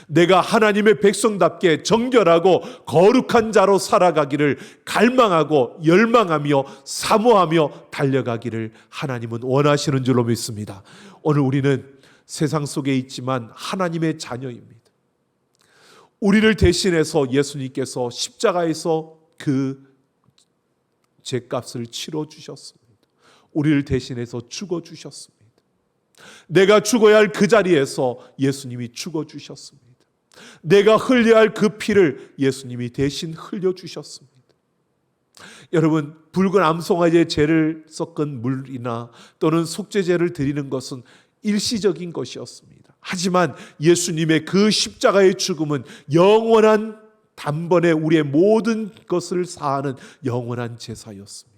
내가 하나님의 백성답게 정결하고 거룩한 자로 살아가기를 갈망하고 열망하며 사모하며 달려가기를 하나님은 원하시는 줄로 믿습니다. 오늘 우리는 세상 속에 있지만 하나님의 자녀입니다. 우리를 대신해서 예수님께서 십자가에서 그 죄값을 치러주셨습니다. 우리를 대신해서 죽어주셨습니다. 내가 죽어야 할 그 자리에서 예수님이 죽어주셨습니다. 내가 흘려야 할 그 피를 예수님이 대신 흘려주셨습니다. 여러분, 붉은 암송아지의 죄를 섞은 물이나 또는 속죄제를 드리는 것은 일시적인 것이었습니다. 하지만 예수님의 그 십자가의 죽음은 영원한, 단번에 우리의 모든 것을 사하는 영원한 제사였습니다.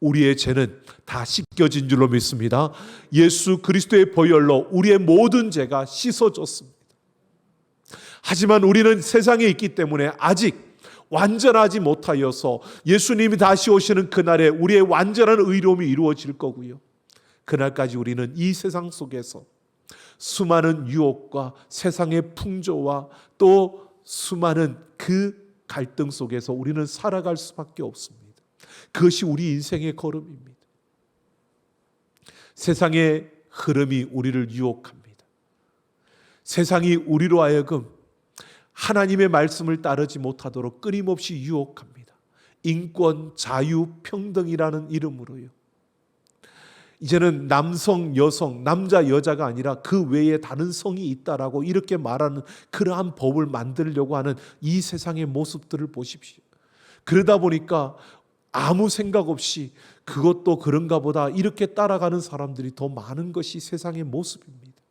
우리의 죄는 다 씻겨진 줄로 믿습니다. 예수 그리스도의 보혈로 우리의 모든 죄가 씻어졌습니다. 하지만 우리는 세상에 있기 때문에 아직 완전하지 못하여서 예수님이 다시 오시는 그날에 우리의 완전한 의로움이 이루어질 거고요, 그날까지 우리는 이 세상 속에서 수많은 유혹과 세상의 풍조와 또 수많은 그 갈등 속에서 우리는 살아갈 수밖에 없습니다. 그것이 우리 인생의 걸음입니다. 세상의 흐름이 우리를 유혹합니다. 세상이 우리로 하여금 하나님의 말씀을 따르지 못하도록 끊임없이 유혹합니다. 인권, 자유, 평등이라는 이름으로요. 이제는 남성, 여성, 남자, 여자가 아니라 그 외에 다른 성이 있다라고 이렇게 말하는 그러한 법을 만들려고 하는 이 세상의 모습들을 보십시오. 그러다 보니까 아무 생각 없이 그것도 그런가 보다 이렇게 따라가는 사람들이 더 많은 것이 세상의 모습입니다.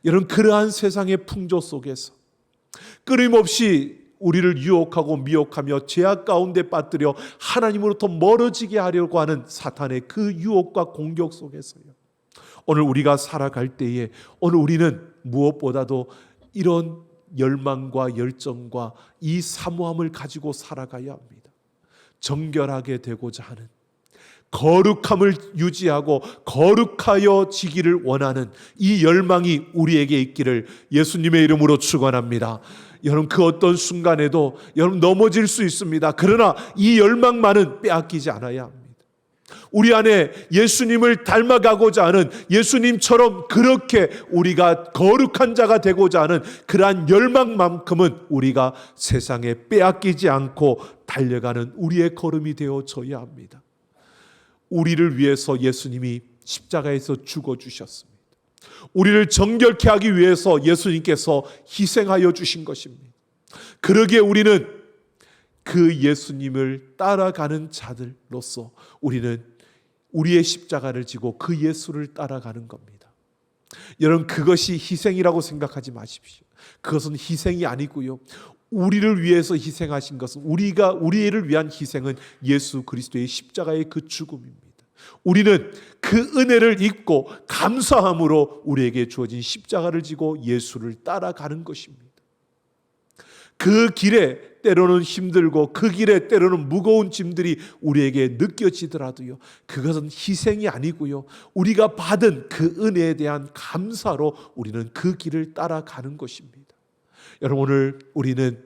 여러분, 그러한 세상의 풍조 속에서 끊임없이 우리를 유혹하고 미혹하며 죄악 가운데 빠뜨려 하나님으로부터 멀어지게 하려고 하는 사탄의 그 유혹과 공격 속에서요, 오늘 우리가 살아갈 때에 오늘 우리는 무엇보다도 이런 열망과 열정과 이 사모함을 가지고 살아가야 합니다. 정결하게 되고자 하는, 거룩함을 유지하고 거룩하여지기를 원하는 이 열망이 우리에게 있기를 예수님의 이름으로 축원합니다. 여러분, 그 어떤 순간에도 여러분 넘어질 수 있습니다. 그러나 이 열망만은 빼앗기지 않아야 합니다. 우리 안에 예수님을 닮아가고자 하는, 예수님처럼 그렇게 우리가 거룩한 자가 되고자 하는 그러한 열망만큼은 우리가 세상에 빼앗기지 않고 달려가는 우리의 걸음이 되어져야 합니다. 우리를 위해서 예수님이 십자가에서 죽어주셨습니다. 우리를 정결케 하기 위해서 예수님께서 희생하여 주신 것입니다. 그러기에 우리는 그 예수님을 따라가는 자들로서 우리는 우리의 십자가를 지고 그 예수를 따라가는 겁니다. 여러분, 그것이 희생이라고 생각하지 마십시오. 그것은 희생이 아니고요, 우리를 위해서 희생하신 것은, 우리를 위한 희생은 예수 그리스도의 십자가의 그 죽음입니다. 우리는 그 은혜를 잊고 감사함으로 우리에게 주어진 십자가를 지고 예수를 따라가는 것입니다. 그 길에 때로는 힘들고 그 길에 때로는 무거운 짐들이 우리에게 느껴지더라도요, 그것은 희생이 아니고요, 우리가 받은 그 은혜에 대한 감사로 우리는 그 길을 따라가는 것입니다. 여러분, 오늘 우리는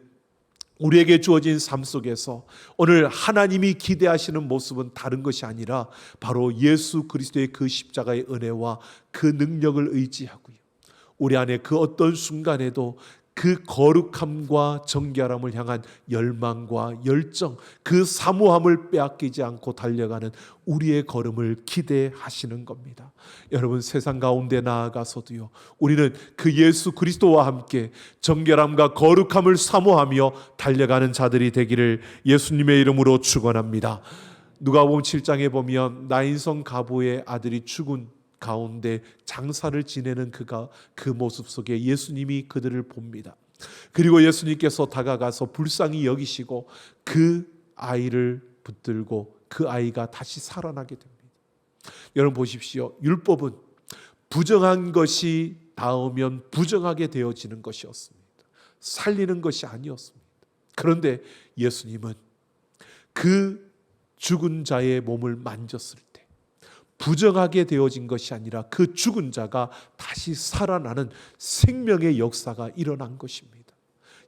우리에게 주어진 삶 속에서 오늘 하나님이 기대하시는 모습은 다른 것이 아니라 바로 예수 그리스도의 그 십자가의 은혜와 그 능력을 의지하고요, 우리 안에 그 어떤 순간에도 그 거룩함과 정결함을 향한 열망과 열정, 그 사모함을 빼앗기지 않고 달려가는 우리의 걸음을 기대하시는 겁니다. 여러분, 세상 가운데 나아가서도요, 우리는 그 예수 그리스도와 함께 정결함과 거룩함을 사모하며 달려가는 자들이 되기를 예수님의 이름으로 축원합니다. 누가복음 7장에 보면 나인성 가부의 아들이 죽은 가운데 장사를 지내는 그 모습 속에 예수님이 그들을 봅니다. 그리고 예수님께서 다가가서 불쌍히 여기시고 그 아이를 붙들고 그 아이가 다시 살아나게 됩니다. 여러분 보십시오. 율법은 부정한 것이 닿으면 부정하게 되어지는 것이었습니다. 살리는 것이 아니었습니다. 그런데 예수님은 그 죽은 자의 몸을 만졌을 때 부정하게 되어진 것이 아니라 그 죽은 자가 다시 살아나는 생명의 역사가 일어난 것입니다.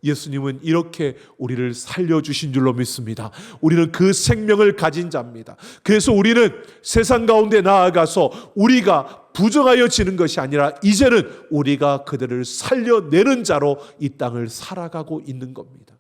예수님은 이렇게 우리를 살려주신 줄로 믿습니다. 우리는 그 생명을 가진 자입니다. 그래서 우리는 세상 가운데 나아가서 우리가 부정하여지는 것이 아니라 이제는 우리가 그들을 살려내는 자로 이 땅을 살아가고 있는 겁니다.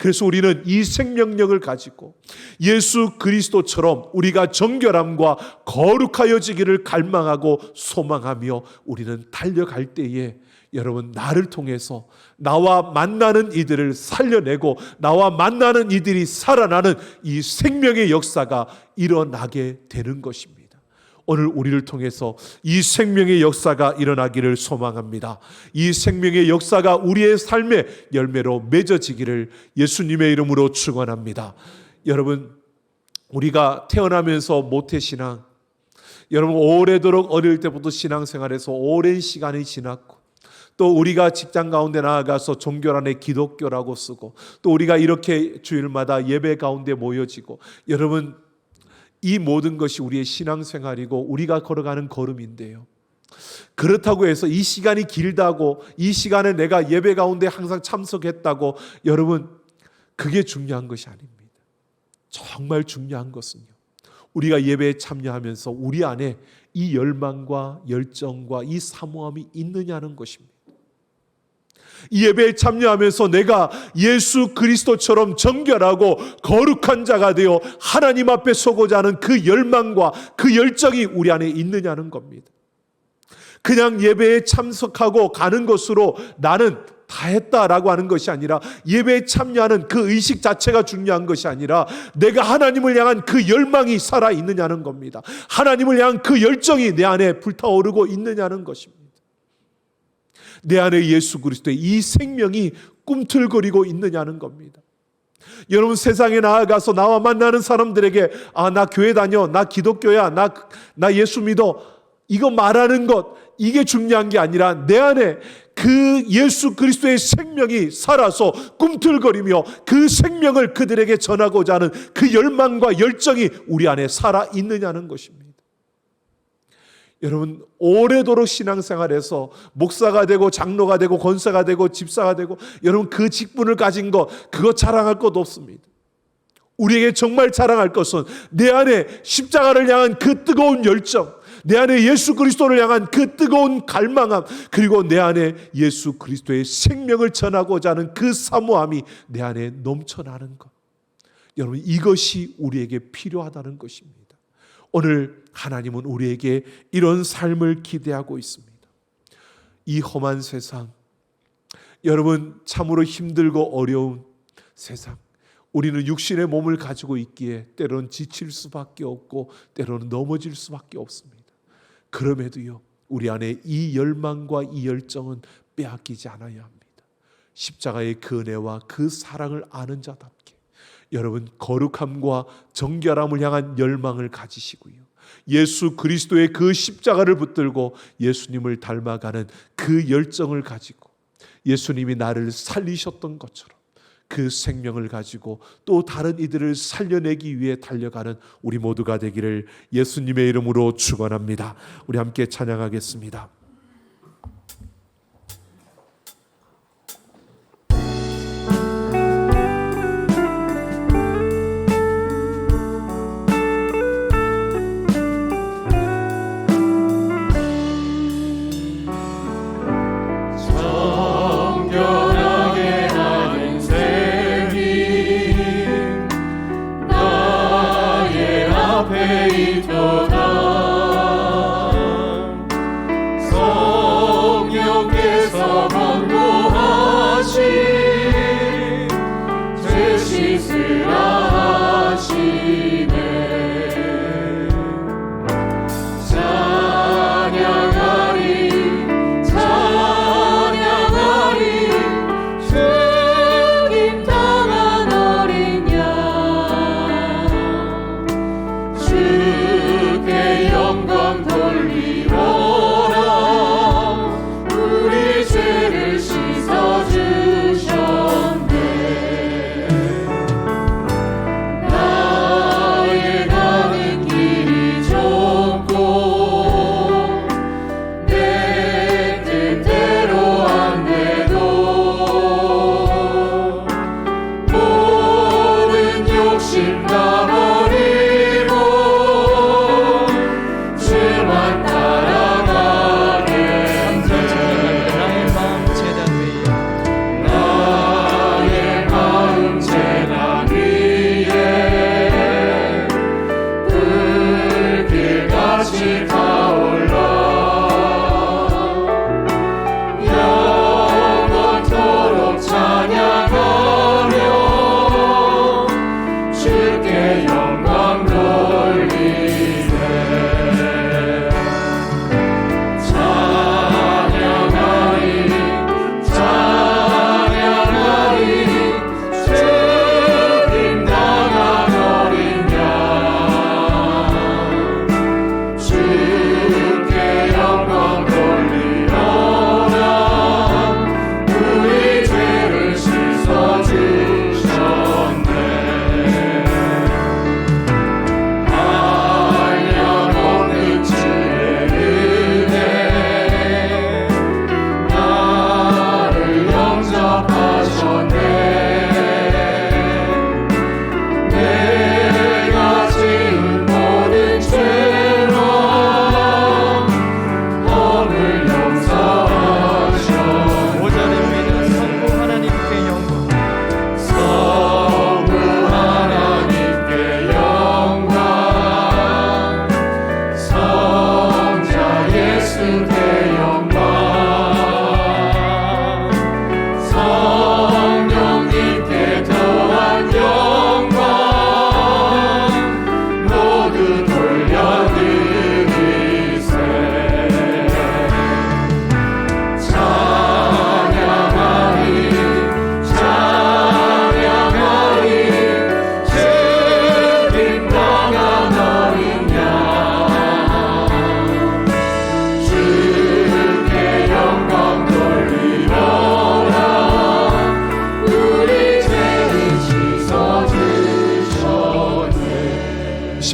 그래서 우리는 이 생명력을 가지고 예수 그리스도처럼 우리가 정결함과 거룩하여지기를 갈망하고 소망하며 우리는 달려갈 때에 여러분, 나를 통해서 나와 만나는 이들을 살려내고 나와 만나는 이들이 살아나는 이 생명의 역사가 일어나게 되는 것입니다. 오늘 우리를 통해서 이 생명의 역사가 일어나기를 소망합니다. 이 생명의 역사가 우리의 삶의 열매로 맺어지기를 예수님의 이름으로 축원합니다. 여러분, 우리가 태어나면서 모태신앙, 여러분 오래도록 어릴 때부터 신앙생활에서 오랜 시간이 지났고, 또 우리가 직장 가운데 나아가서 종교 안에 기독교라고 쓰고, 또 우리가 이렇게 주일마다 예배 가운데 모여지고, 여러분 이 모든 것이 우리의 신앙생활이고 우리가 걸어가는 걸음인데요, 그렇다고 해서 이 시간이 길다고, 이 시간에 내가 예배 가운데 항상 참석했다고, 여러분 그게 중요한 것이 아닙니다. 정말 중요한 것은요, 우리가 예배에 참여하면서 우리 안에 이 열망과 열정과 이 사모함이 있느냐는 것입니다. 이 예배에 참여하면서 내가 예수 그리스도처럼 정결하고 거룩한 자가 되어 하나님 앞에 서고자 하는 그 열망과 그 열정이 우리 안에 있느냐는 겁니다. 그냥 예배에 참석하고 가는 것으로 나는 다 했다라고 하는 것이 아니라, 예배에 참여하는 그 의식 자체가 중요한 것이 아니라 내가 하나님을 향한 그 열망이 살아있느냐는 겁니다. 하나님을 향한 그 열정이 내 안에 불타오르고 있느냐는 것입니다. 내 안에 예수 그리스도의 이 생명이 꿈틀거리고 있느냐는 겁니다. 여러분, 세상에 나아가서 나와 만나는 사람들에게 나 교회 다녀, 나 기독교야, 나 예수 믿어, 이거 말하는 것, 이게 중요한 게 아니라 내 안에 그 예수 그리스도의 생명이 살아서 꿈틀거리며 그 생명을 그들에게 전하고자 하는 그 열망과 열정이 우리 안에 살아있느냐는 것입니다. 여러분, 오래도록 신앙생활에서 목사가 되고 장로가 되고 권사가 되고 집사가 되고, 여러분 그 직분을 가진 것, 그거 자랑할 것 없습니다. 우리에게 정말 자랑할 것은 내 안에 십자가를 향한 그 뜨거운 열정, 내 안에 예수 그리스도를 향한 그 뜨거운 갈망함, 그리고 내 안에 예수 그리스도의 생명을 전하고자 하는 그 사모함이 내 안에 넘쳐나는 것. 여러분, 이것이 우리에게 필요하다는 것입니다. 오늘 하나님은 우리에게 이런 삶을 기대하고 있습니다. 이 험한 세상, 여러분 참으로 힘들고 어려운 세상, 우리는 육신의 몸을 가지고 있기에 때로는 지칠 수밖에 없고 때로는 넘어질 수밖에 없습니다. 그럼에도요, 우리 안에 이 열망과 이 열정은 빼앗기지 않아야 합니다. 십자가의 그 은혜와 그 사랑을 아는 자답게 여러분 거룩함과 정결함을 향한 열망을 가지시고요, 예수 그리스도의 그 십자가를 붙들고 예수님을 닮아가는 그 열정을 가지고 예수님이 나를 살리셨던 것처럼 그 생명을 가지고 또 다른 이들을 살려내기 위해 달려가는 우리 모두가 되기를 예수님의 이름으로 축원합니다. 우리 함께 찬양하겠습니다.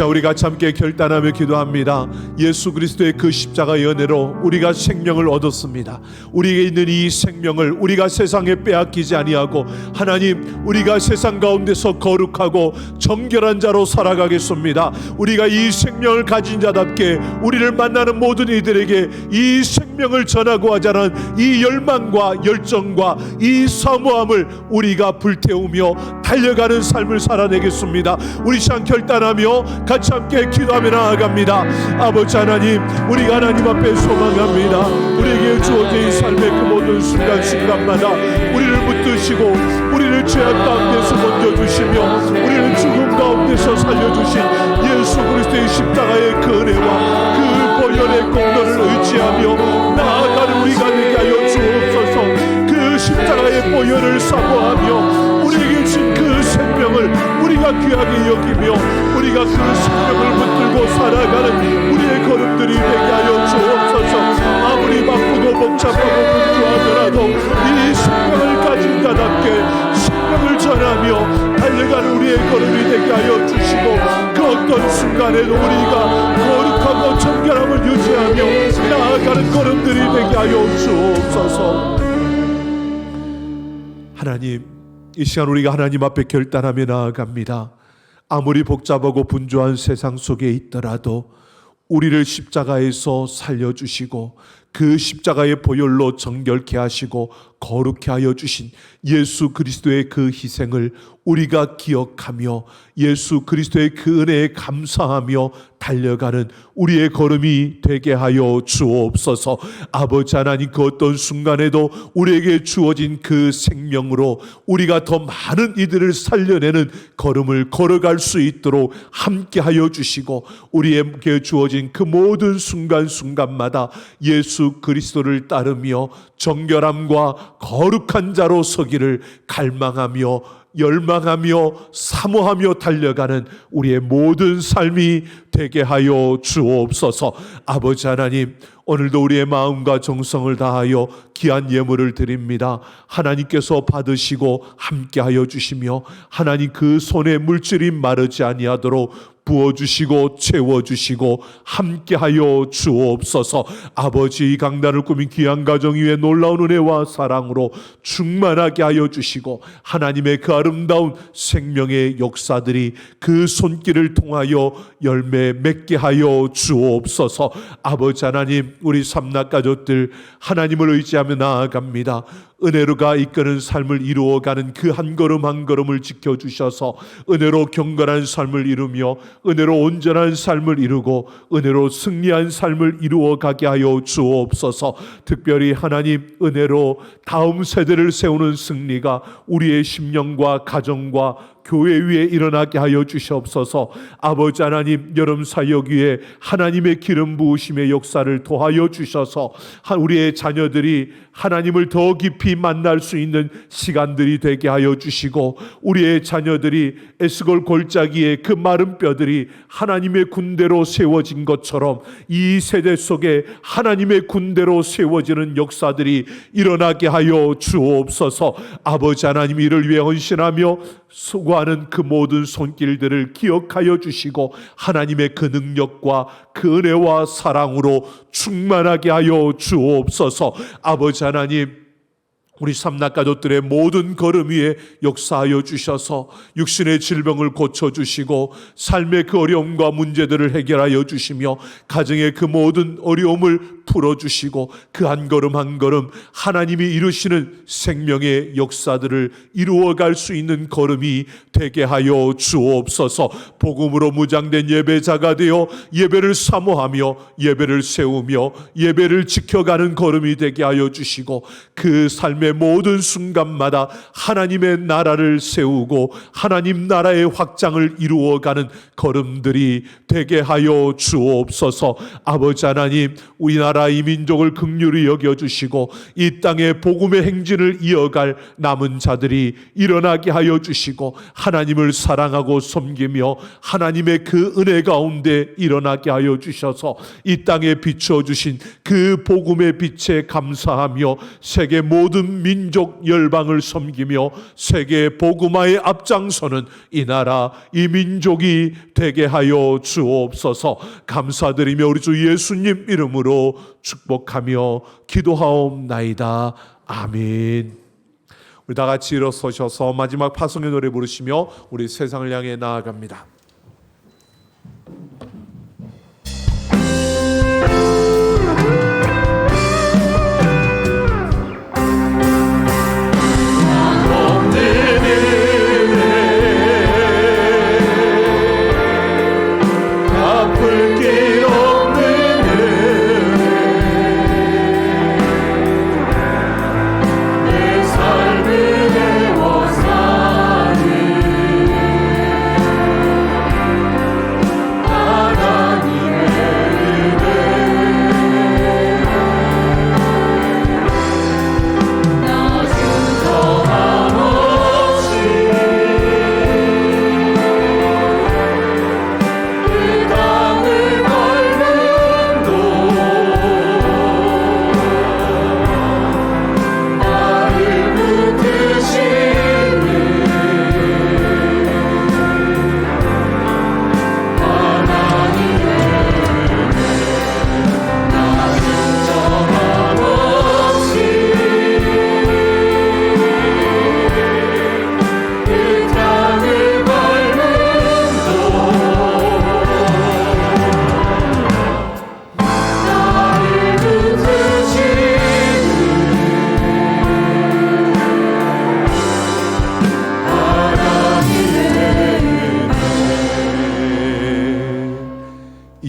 자, 우리 같이 함께 결단하며 기도합니다. 예수 그리스도의 그 십자가의 은혜로 우리가 생명을 얻었습니다. 우리에게 있는 이 생명을 우리가 세상에 빼앗기지 아니하고 하나님, 우리가 세상 가운데서 거룩하고 정결한 자로 살아가겠습니다. 우리가 이 생명을 가진 자답게 우리를 만나는 모든 이들에게 이 생명을 전하고 하자는 이 열망과 열정과 이 사모함을 우리가 불태우며 달려가는 삶을 살아내겠습니다. 우리 시간 결단하며 같이 함께 기도하며 나아갑니다. 아버지 하나님, 우리가 하나님 앞에 소망합니다. 우리에게 주어진 삶의 그 모든 순간순간마다 우리를 붙드시고 우리를 죄악 가운데서 건져주시며 우리를 죽음 가운데서 살려주신 예수 그리스도의 십자가의 그 은혜와 그 보혈의 공로를 의지하며 나아가는 우리가 되게 하여 주옵소서. 그 십자가의 보혈을 사모하며 우리에게 준 그 생명을 우리가 귀하게 여기며 우리가 그 생명을 붙들고 살아가는 우리의 걸음들이 되게 하여 주옵소서. 아무리 바쁘고 복잡하고 분주하더라도 이 생명을 가진 자답게 생명을 전하며 달려가는 우리의 걸음이 되게 하여 주시고 그 어떤 순간에도 우리가 거룩하고 정결함을 유지하며 나아가는 걸음들이 되게 하여 주옵소서. 하나님, 이 시간 우리가 하나님 앞에 결단하며 나아갑니다. 아무리 복잡하고 분주한 세상 속에 있더라도 우리를 십자가에서 살려주시고 그 십자가의 보혈로 정결케 하시고 거룩케 하여 주신 예수 그리스도의 그 희생을 우리가 기억하며 예수 그리스도의 그 은혜에 감사하며 달려가는 우리의 걸음이 되게 하여 주옵소서. 아버지 하나님, 그 어떤 순간에도 우리에게 주어진 그 생명으로 우리가 더 많은 이들을 살려내는 걸음을 걸어갈 수 있도록 함께 하여 주시고 우리에게 주어진 그 모든 순간순간마다 예수 그리스도를 따르며 정결함과 거룩한 자로 서기를 갈망하며 열망하며 사모하며 달려가는 우리의 모든 삶이 되게 하여 주옵소서. 아버지 하나님, 오늘도 우리의 마음과 정성을 다하여 귀한 예물을 드립니다. 하나님께서 받으시고 함께하여 주시며 하나님 그 손에 물질이 마르지 아니하도록 부어주시고 채워주시고 함께하여 주옵소서. 아버지, 이 강단을 꾸민 귀한 가정 위에 놀라운 은혜와 사랑으로 충만하게 하여 주시고 하나님의 그 아름다운 생명의 역사들이 그 손길을 통하여 열매 맺게 하여 주옵소서. 아버지 하나님, 우리 삼락 가족들 하나님을 의지하며 나아갑니다. 은혜로가 이끄는 삶을 이루어가는 그 한 걸음 한 걸음을 지켜주셔서 은혜로 경건한 삶을 이루며 은혜로 온전한 삶을 이루고 은혜로 승리한 삶을 이루어가게 하여 주옵소서. 특별히 하나님, 은혜로 다음 세대를 세우는 승리가 우리의 심령과 가정과 교회 위에 일어나게 하여 주시옵소서. 아버지 하나님, 여름 사역 위에 하나님의 기름 부으심의 역사를 도하여 주셔서 우리의 자녀들이 하나님을 더 깊이 만날 수 있는 시간들이 되게 하여 주시고 우리의 자녀들이 에스골 골짜기에 그 마른 뼈들이 하나님의 군대로 세워진 것처럼 이 세대 속에 하나님의 군대로 세워지는 역사들이 일어나게 하여 주옵소서. 아버지 하나님, 이를 위해 헌신하며 수고하는 그 모든 손길들을 기억하여 주시고 하나님의 그 능력과 그 은혜와 사랑으로 충만하게 하여 주옵소서. 아버지 하나님, 우리 삼락 가족들의 모든 걸음 위에 역사하여 주셔서 육신의 질병을 고쳐주시고 삶의 그 어려움과 문제들을 해결하여 주시며 가정의 그 모든 어려움을 풀어주시고 그 한 걸음 한 걸음 하나님이 이루시는 생명의 역사들을 이루어갈 수 있는 걸음이 되게 하여 주옵소서. 복음으로 무장된 예배자가 되어 예배를 사모하며 예배를 세우며 예배를 지켜가는 걸음이 되게 하여 주시고 그 삶의 모든 순간마다 하나님의 나라를 세우고 하나님 나라의 확장을 이루어가는 걸음들이 되게 하여 주옵소서. 아버지 하나님, 우리나라 이 민족을 긍휼히 여겨주시고 이 땅에 복음의 행진을 이어갈 남은 자들이 일어나게 하여 주시고 하나님을 사랑하고 섬기며 하나님의 그 은혜 가운데 일어나게 하여 주셔서 이 땅에 비춰주신 그 복음의 빛에 감사하며 세계 모든 민족 열방을 섬기며 세계 복음화에 앞장서는 이 나라 이 민족이 되게 하여 주옵소서. 감사드리며 우리 주 예수님 이름으로 축복하며 기도하옵나이다. 아멘. 우리 다 같이 일어서셔서 마지막 파송의 노래 부르시며 우리 세상을 향해 나아갑니다.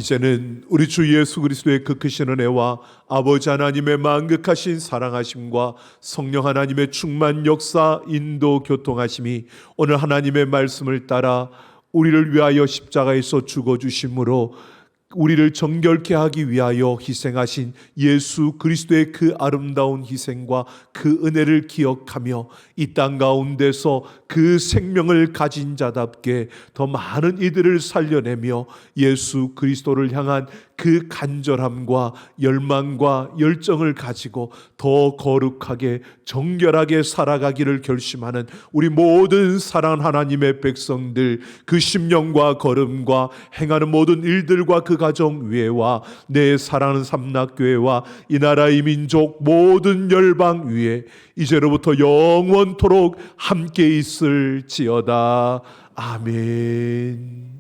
이제는 우리 주 예수 그리스도의 그 크신 은혜와 아버지 하나님의 만극하신 사랑하심과 성령 하나님의 충만 역사 인도 교통하심이 오늘 하나님의 말씀을 따라 우리를 위하여 십자가에서 죽어주심으로 우리를 정결케 하기 위하여 희생하신 예수 그리스도의 그 아름다운 희생과 그 은혜를 기억하며 이 땅 가운데서 그 생명을 가진 자답게 더 많은 이들을 살려내며 예수 그리스도를 향한 그 간절함과 열망과 열정을 가지고 더 거룩하게 정결하게 살아가기를 결심하는 우리 모든 사랑하는 하나님의 백성들, 그 심령과 걸음과 행하는 모든 일들과 그 가정 위에와 내 사랑하는 삼락교회와 이 나라 이 민족 모든 열방 위에 이제로부터 영원토록 함께 있을지어다. 아멘.